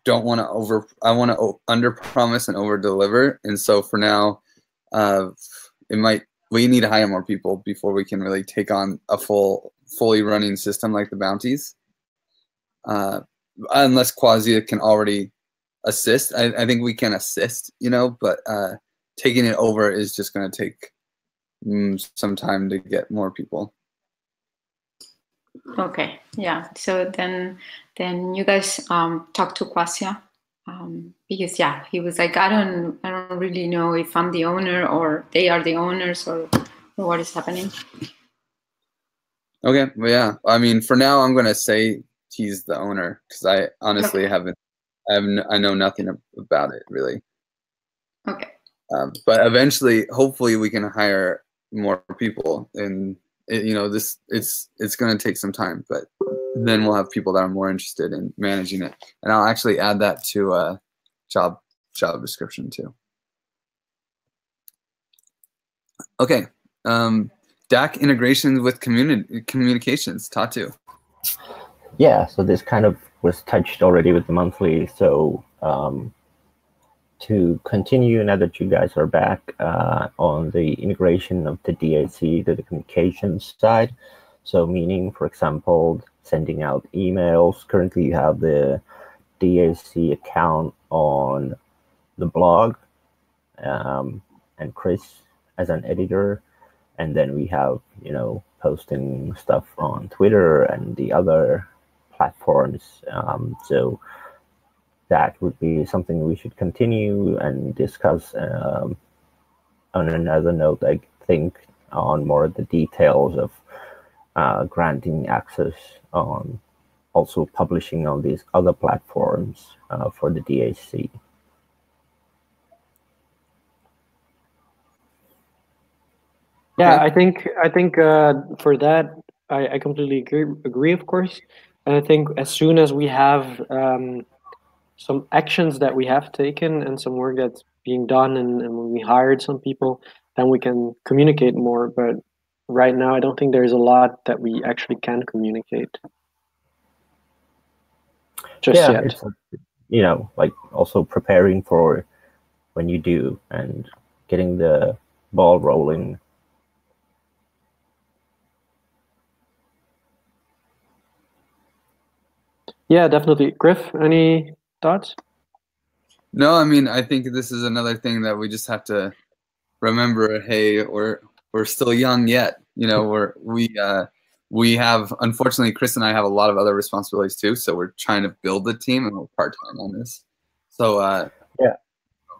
don't want to I want to under promise and over deliver. And so for now, we need to hire more people before we can really take on a fully running system like the bounties. Unless Quasia can already assist. I think we can assist, you know, but taking it over is just going to take some time to get more people. Okay, yeah. So then you guys talk to Quasia, because yeah, he was like, I don't really know if I'm the owner or they are the owners or what is happening. Okay, well, yeah. I mean, for now, I'm gonna say he's the owner because I honestly I know nothing about it really. Okay. But eventually, hopefully, we can hire more people, and you know, it's going to take some time, but then we'll have people that are more interested in managing it, and I'll actually add that to a job description too. Okay, DAC integrations with communications, Tatu. Yeah, so this kind of was touched already with the monthly. So to continue, now that you guys are back on the integration of the DAC to the communications side, so meaning, for example, sending out emails. Currently, you have the DAC account on the blog, and Chris as an editor, and then we have, you know, posting stuff on Twitter and the other platforms. So that would be something we should continue and discuss. On another note, I think on more of the details of granting access on also publishing on these other platforms for the DAC. Yeah, I think for that, I completely agree, of course. And I think as soon as we have some actions that we have taken and some work that's being done, and when we hired some people, then we can communicate more. But right now, I don't think there's a lot that we actually can communicate just yet. It's, you know, like also preparing for when you do and getting the ball rolling. Yeah, definitely. Griff, any thoughts? No, I mean, I think this is another thing that we just have to remember. Hey, we're still young yet. You know, we have, unfortunately, Chris and I have a lot of other responsibilities too. So we're trying to build the team, and we're part-time on this. So yeah,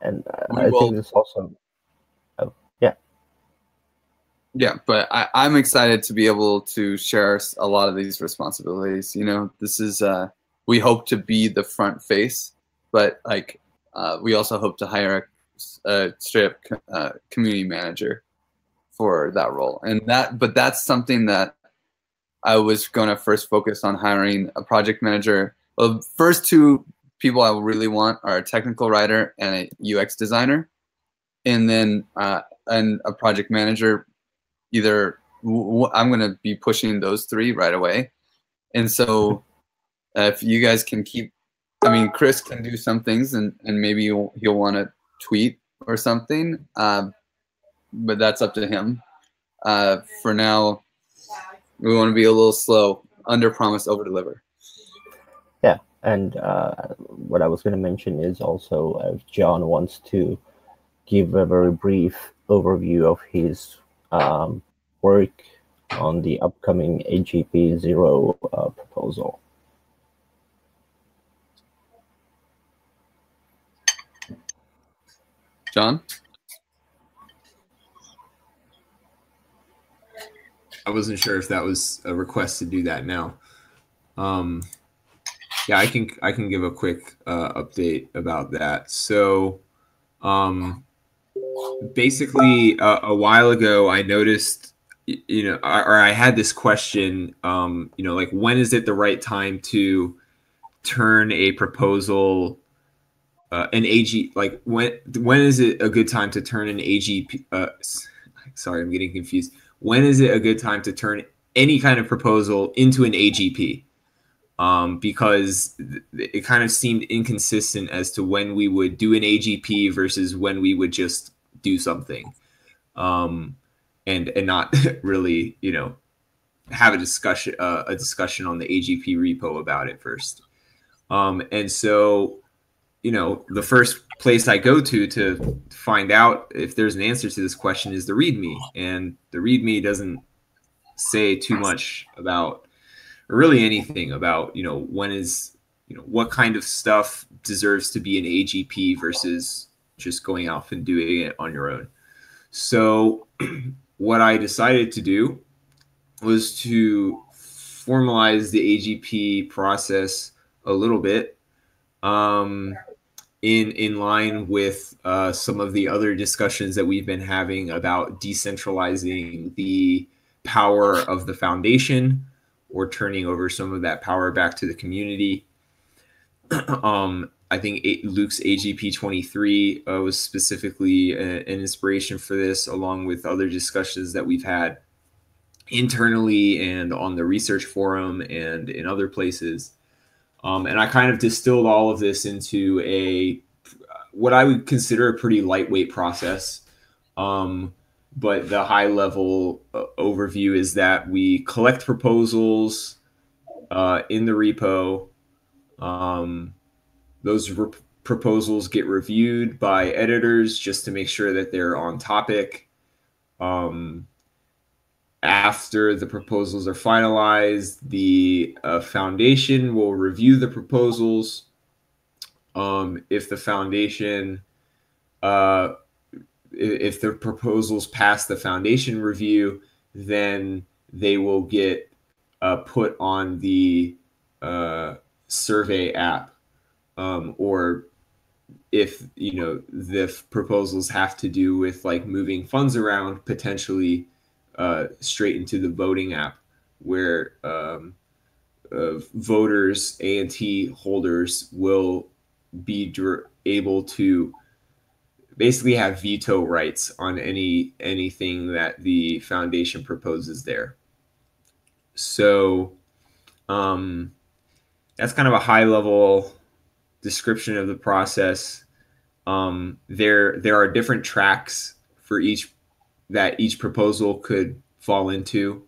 and I think this also. Yeah, but I'm excited to be able to share a lot of these responsibilities. You know, this is we hope to be the front face, but like we also hope to hire a straight up community manager for that role. And that's something that I was going to first focus on hiring a project manager. Well, the first two people I really want are a technical writer and a UX designer, and then and a project manager. Either I'm going to be pushing those three right away. And so if you guys can keep, I mean, Chris can do some things and maybe he'll want to tweet or something, but that's up to him. For now, we want to be a little slow, under promise, over deliver. Yeah, and what I was going to mention is also if John wants to give a very brief overview of his work on the upcoming AGP 0 proposal. John? I wasn't sure if that was a request to do that now. Yeah, I can give a quick update about that. So basically a while ago I noticed, you know, or I had this question, you know, like when is it the right time to turn a proposal an AG, like when is it a good time to turn an AGP sorry, I'm getting confused. When is it a good time to turn any kind of proposal into an AGP? Because it kind of seemed inconsistent as to when we would do an AGP versus when we would just do something, and not really, you know, have a discussion on the AGP repo about it first. And so, you know, the first place I go to find out if there's an answer to this question is the README, and the README doesn't say too much about, or really anything about, you know, when is, you know, what kind of stuff deserves to be an AGP versus just going off and doing it on your own. So what I decided to do was to formalize the AGP process a little bit, in line with some of the other discussions that we've been having about decentralizing the power of the foundation, or turning over some of that power back to the community. I think Luke's AGP 23 was specifically an inspiration for this, along with other discussions that we've had internally and on the research forum and in other places. And I kind of distilled all of this into what I would consider a pretty lightweight process. But the high level overview is that we collect proposals in the repo. Those proposals get reviewed by editors just to make sure that they're on topic. After the proposals are finalized, the foundation will review the proposals. If the foundation, if the proposals pass the foundation review, then they will get put on the survey app. Or if, you know, the proposals have to do with like moving funds around, potentially straight into the voting app, where voters, A&T holders will be able to basically have veto rights on anything that the foundation proposes there. So that's kind of a high level description of the process. There are different tracks for each proposal could fall into.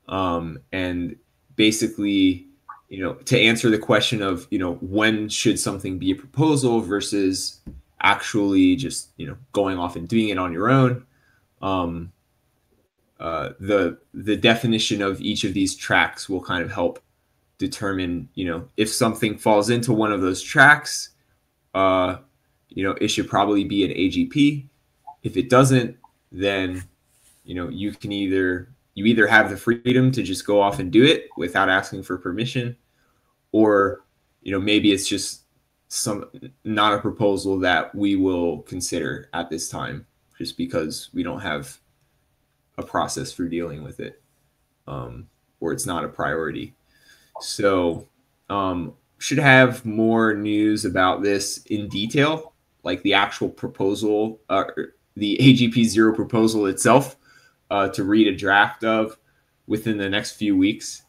And basically, you know, to answer the question of, you know, when should something be a proposal versus actually just, you know, going off and doing it on your own, the definition of each of these tracks will kind of help determine, you know, if something falls into one of those tracks, you know, it should probably be an AGP. If it doesn't, then, you know, you either have the freedom to just go off and do it without asking for permission, or, you know, maybe it's just not a proposal that we will consider at this time, just because we don't have a process for dealing with it, or it's not a priority. So should have more news about this in detail, like the actual proposal, the AGP 0 proposal itself, to read a draft of within the next few weeks.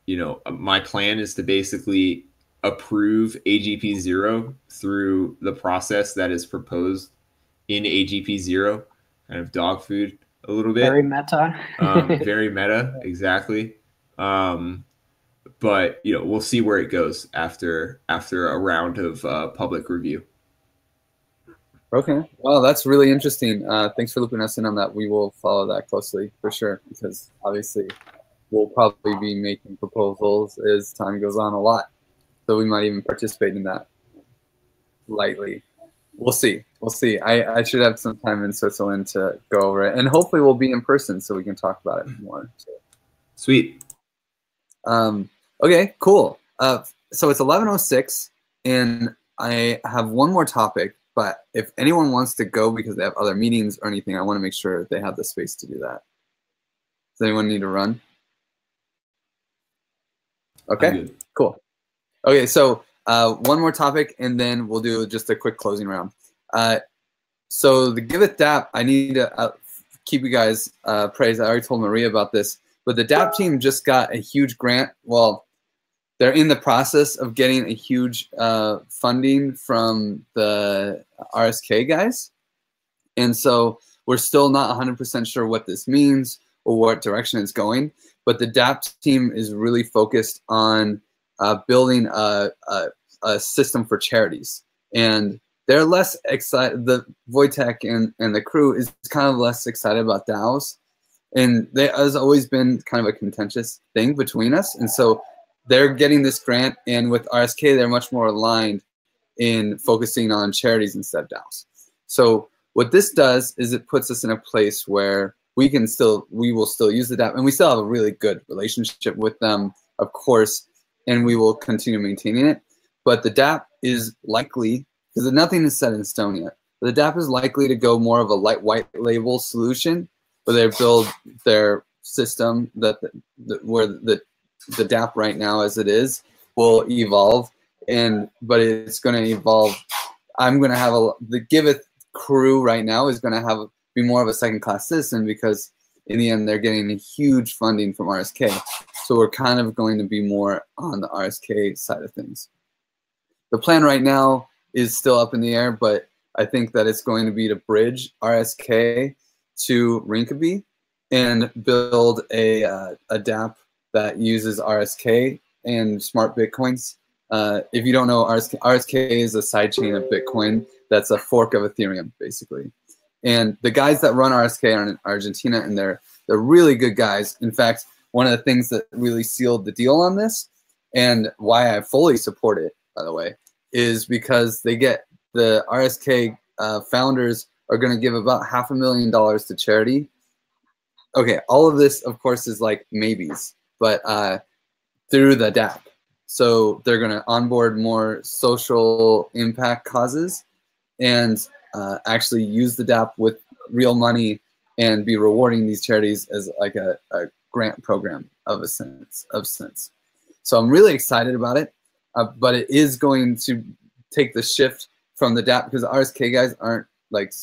You know, my plan is to basically approve AGP 0 through the process that is proposed in AGP 0, kind of dog food a little bit. Very meta. Very meta, exactly. But, you know, we'll see where it goes after a round of public review. Okay, well, that's really interesting. Thanks for looping us in on that. We will follow that closely for sure, because obviously we'll probably be making proposals as time goes on a lot. So we might even participate in that lightly. We'll see. We'll see. I should have some time in Switzerland to go over it, and hopefully we'll be in person so we can talk about it more. So. Sweet. Okay, cool. So it's 11:06, and I have one more topic. But if anyone wants to go because they have other meetings or anything, I want to make sure they have the space to do that. Does anyone need to run? Okay, cool. Okay, so one more topic, and then we'll do just a quick closing round. So the Giveth DApp, I need to keep you guys praised. I already told Maria about this, but the DApp team just got a huge grant. Well, they're in the process of getting a huge funding from the RSK guys. And so we're still not 100% sure what this means or what direction it's going. But the DApp team is really focused on building a system for charities. And they're less excited. The Wojtek and the crew is kind of less excited about DAOs. And there has always been kind of a contentious thing between us. And so they're getting this grant. And with RSK, they're much more aligned in focusing on charities instead of DAOs. So what this does is it puts us in a place where we will still use the DApp, and we still have a really good relationship with them, of course, and we will continue maintaining it. But the DApp is likely, because nothing is set in stone yet, the DApp is likely to go more of a white label solution, where they build their system where the DApp right now as it is will evolve, but it's going to evolve. I'm going to have the Giveth crew right now is going to be more of a second-class citizen, because in the end they're getting a huge funding from RSK. So we're kind of going to be more on the RSK side of things. The plan right now is still up in the air, but I think that it's going to be to bridge RSK to Rinkeby and build a DApp that uses RSK and smart Bitcoins. If you don't know, RSK is a sidechain of Bitcoin that's a fork of Ethereum, basically. And the guys that run RSK are in Argentina, and they're really good guys. In fact, one of the things that really sealed the deal on this, and why I fully support it, by the way, is because the RSK founders are going to give about $500,000 to charity. Okay, all of this, of course, is like maybes, but through the DApp. So they're going to onboard more social impact causes and actually use the DApp with real money and be rewarding these charities as like a grant program of a sense. So I'm really excited about it, but it is going to take the shift from the DApp, because the RSK guys aren't like,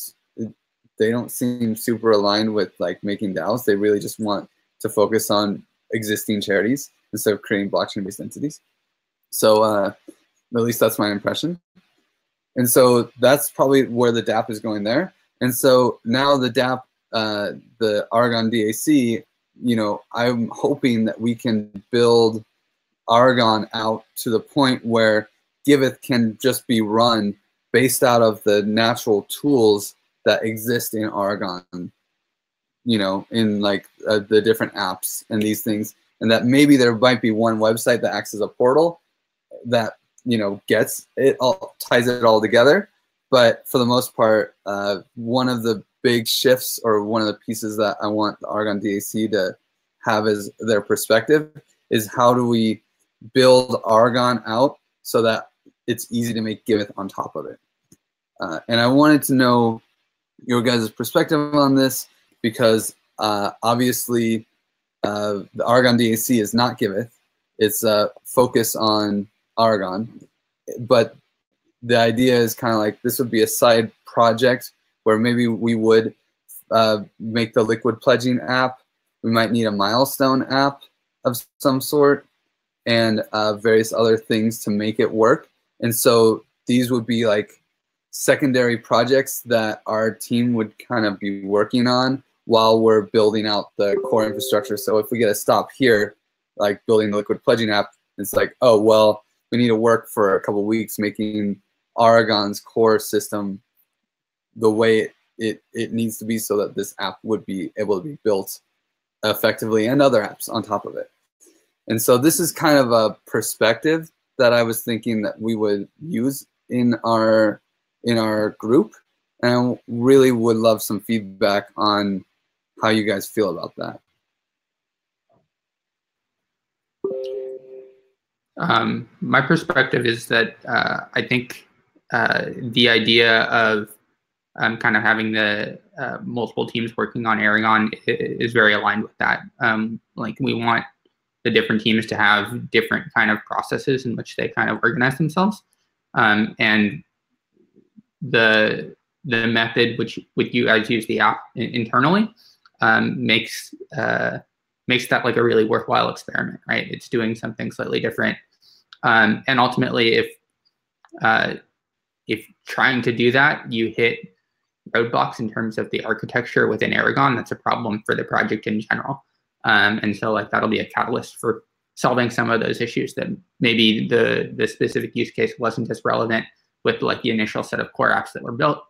they don't seem super aligned with like making DAOs. They really just want to focus on existing charities instead of creating blockchain-based entities. So at least that's my impression. And so that's probably where the DApp is going there. And so now the DApp, the Aragon DAC, I'm hoping that we can build Aragon out to the point where Giveth can just be run based out of the natural tools that exist in Aragon, in like the different apps and these things. And that maybe there might be one website that acts as a portal that gets it all, ties it all together. But for the most part, one of the big shifts, or one of the pieces that I want the Aragon DAC to have as their perspective, is how do we build Aragon out so that it's easy to make Giveth on top of it. And I wanted to know your guys' perspective on this, because obviously the Aragon DAC is not Giveth. It's a focus on Aragon, but the idea is kind of like this would be a side project where maybe we would make the liquid pledging app. We might need a milestone app of some sort, and various other things to make it work. And so these would be like secondary projects that our team would kind of be working on while we're building out the core infrastructure. So if we get a stop here, like building the liquid pledging app, it's like, oh, well, we need to work for a couple of weeks making Aragon's core system the way it needs to be, so that this app would be able to be built effectively, and other apps on top of it. And so this is kind of a perspective that I was thinking that we would use in our group, and I really would love some feedback on how you guys feel about that. My perspective is that I think the idea of kind of having the multiple teams working on Aragon is very aligned with that. Like, we want the different teams to have different kind of processes in which they kind of organize themselves. And the the method which you guys use the app internally makes that like a really worthwhile experiment, right? It's doing something slightly different, and ultimately, if trying to do that, you hit roadblocks in terms of the architecture within Aragon, that's a problem for the project in general. And so like that'll be a catalyst for solving some of those issues that maybe the specific use case wasn't as relevant with like the initial set of core apps that were built.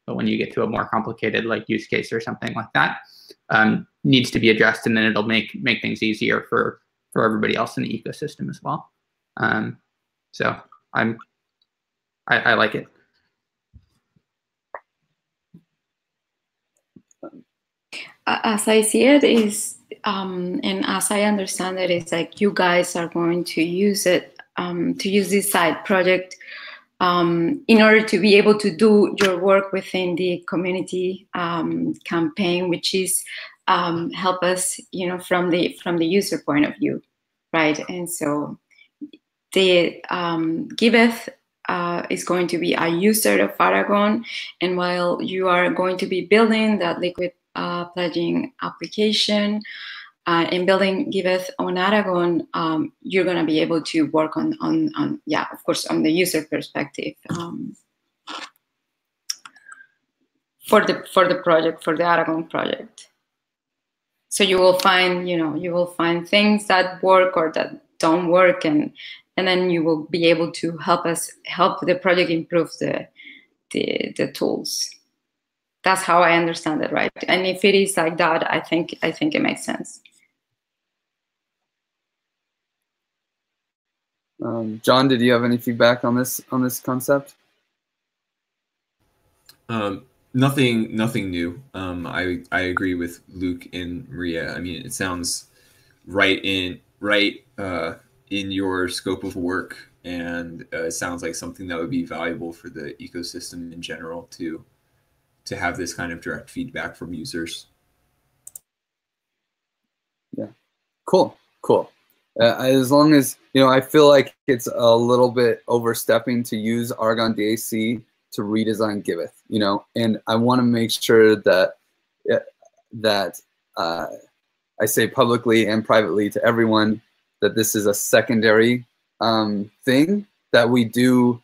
But when you get to a more complicated like use case or something like that, needs to be addressed, and then it'll make things easier for everybody else in the ecosystem as well. So I like it. As I see it is, and as I understand it, it's like you guys are going to use it, to use this side project in order to be able to do your work within the community campaign, which is help us, you know, from the user point of view, right? And so the Giveth is going to be a user of Aragon, and while you are going to be building that liquid pledging application and building Giveth on Aragon, you're going to be able to work on yeah, of course, on the user perspective for the project, for the Aragon project. So you will find, you know, you will find things that work or that don't work, and then you will be able to help the project improve the tools. That's how I understand it, right? And if it is like that, I think it makes sense. John, did you have any feedback on this concept? Nothing new. I agree with Luke and Maria. I mean, it sounds right in your scope of work, and it sounds like something that would be valuable for the ecosystem in general to have this kind of direct feedback from users. Yeah, cool. As long as, you know, I feel like it's a little bit overstepping to use Aragon DAC to redesign Giveth, you know, and I want to make sure that I say publicly and privately to everyone that this is a secondary thing that we do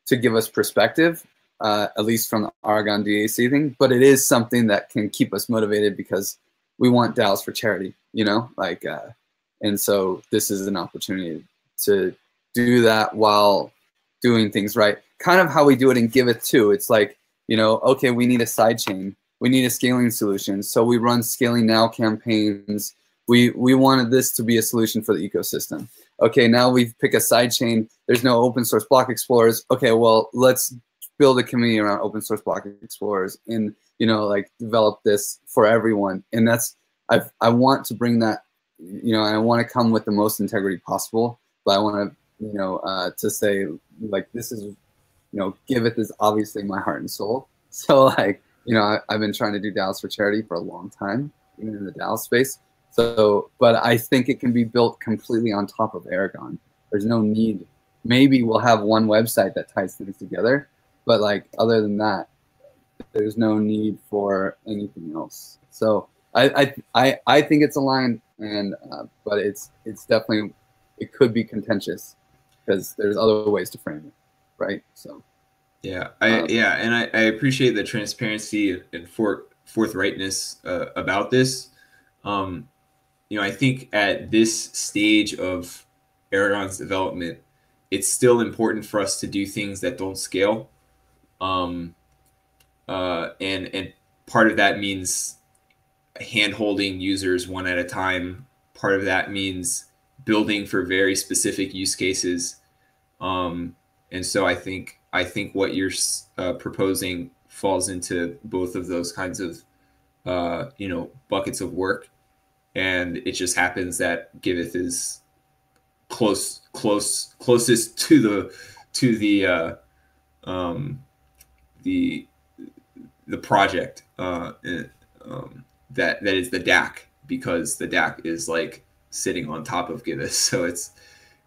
to give us perspective, at least from the Aragon DAC thing, but it is something that can keep us motivated because we want DAOs for charity, you know, like, and so this is an opportunity to do that while doing things right. Kind of how we do it in Giveth too. It's like, you know, okay, we need a sidechain. We need a scaling solution. So we run scaling now campaigns. We wanted this to be a solution for the ecosystem. Okay, now we pick a sidechain. There's no open source block explorers. Okay, well, let's build a community around open source block explorers and, you know, like develop this for everyone. And that's, I want to bring that, you know, I want to come with the most integrity possible, but I want to, you know, to say like, this is, you know, Giveth is obviously my heart and soul. So like, you know, I've been trying to do DAOs for charity for a long time, even in the DAO space. So, but I think it can be built completely on top of Aragon. There's no need. Maybe we'll have one website that ties things together, but like other than that, there's no need for anything else. So I think it's aligned, and but it's definitely, it could be contentious because there's other ways to frame it, right? So yeah, and I appreciate the transparency and forthrightness about this. You know, I think at this stage of Aragon's development, it's still important for us to do things that don't scale. And part of that means hand-holding users one at a time. Part of that means building for very specific use cases. And so I think what you're proposing falls into both of those kinds of you know, buckets of work. And it just happens that Giveth is closest to the project that is the DAC, because the DAC is like sitting on top of Giveth. So it's,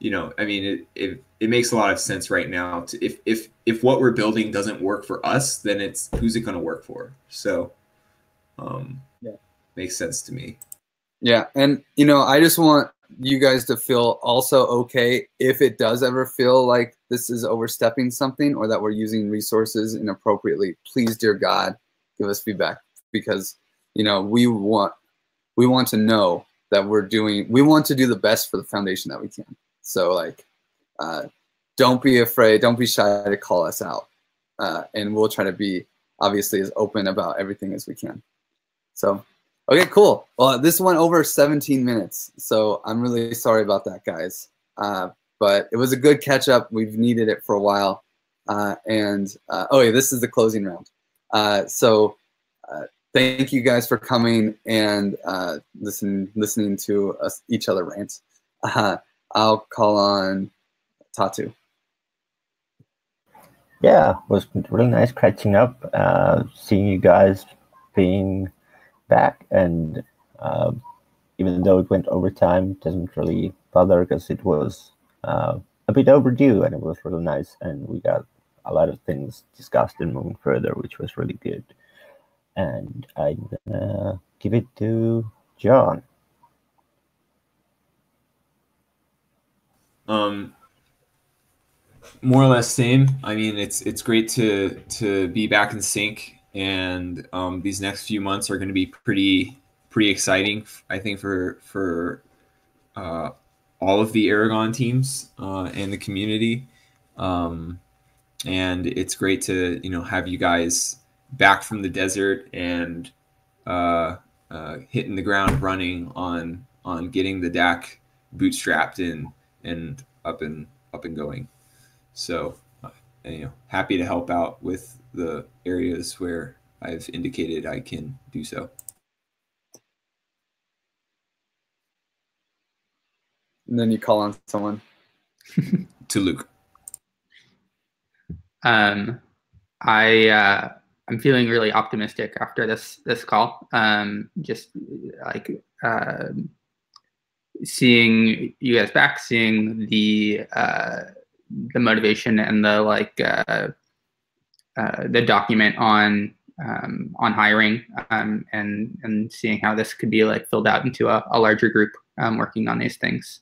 you know, I mean, it makes a lot of sense right now. If what we're building doesn't work for us, then it's who's it going to work for? So, yeah, makes sense to me. Yeah, and you know, I just want you guys to feel also okay if it does ever feel like this is overstepping something or that we're using resources inappropriately. Please, dear God, give us feedback, because you know we want to know that we want to do the best for the foundation that we can. So like, don't be afraid, don't be shy to call us out, and we'll try to be obviously as open about everything as we can. So. Okay, cool. Well, this went over 17 minutes, so I'm really sorry about that, guys. But it was a good catch up. We've needed it for a while. Oh yeah, this is the closing round. Thank you guys for coming and listening to us, each other rant. I'll call on Tatu. Yeah, it was really nice catching up, seeing you guys being back, and even though it went over time, it doesn't really bother because it was a bit overdue, and it was really nice, and we got a lot of things discussed and moving further, which was really good. And I'm gonna give it to John. More or less same. I mean, it's great to be back in sync, and these next few months are going to be pretty exciting, I think, for all of the Aragon teams and the community. And it's great to, you know, have you guys back from the desert and hitting the ground running on getting the DAC bootstrapped and up and going. So, you know, happy to help out with the areas where I've indicated I can do so. And then you call on someone. To Luke. I'm feeling really optimistic after this call. Just like seeing you guys back, seeing the motivation and the document on hiring, and seeing how this could be like filled out into a larger group working on these things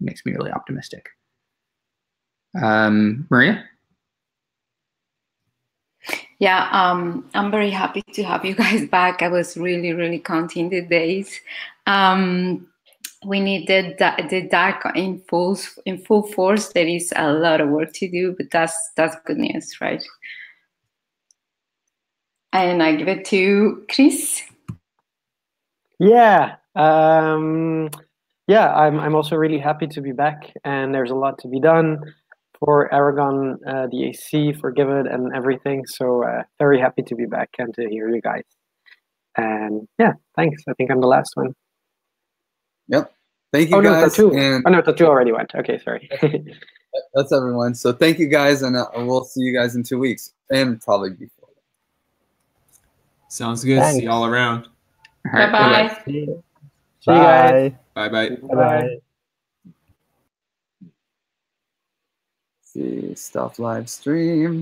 makes me really optimistic. Maria? Yeah, I'm very happy to have you guys back. I was really counting the days. We need the DAC in full force. There is a lot of work to do, but that's good news, right? And I give it to Chris. Yeah. Yeah, I'm also really happy to be back, and there's a lot to be done for Aragon DAC, for Givet and everything. So very happy to be back and to hear you guys. And yeah, thanks. I think I'm the last one. Yep. Thank you, guys. No, Tatu already went. Okay, sorry. That's everyone. So thank you, guys, and we'll see you guys in 2 weeks, and probably before. Sounds good. Thanks. See you all around. Bye-bye. See you guys. Bye-bye. Bye. See, stop live stream.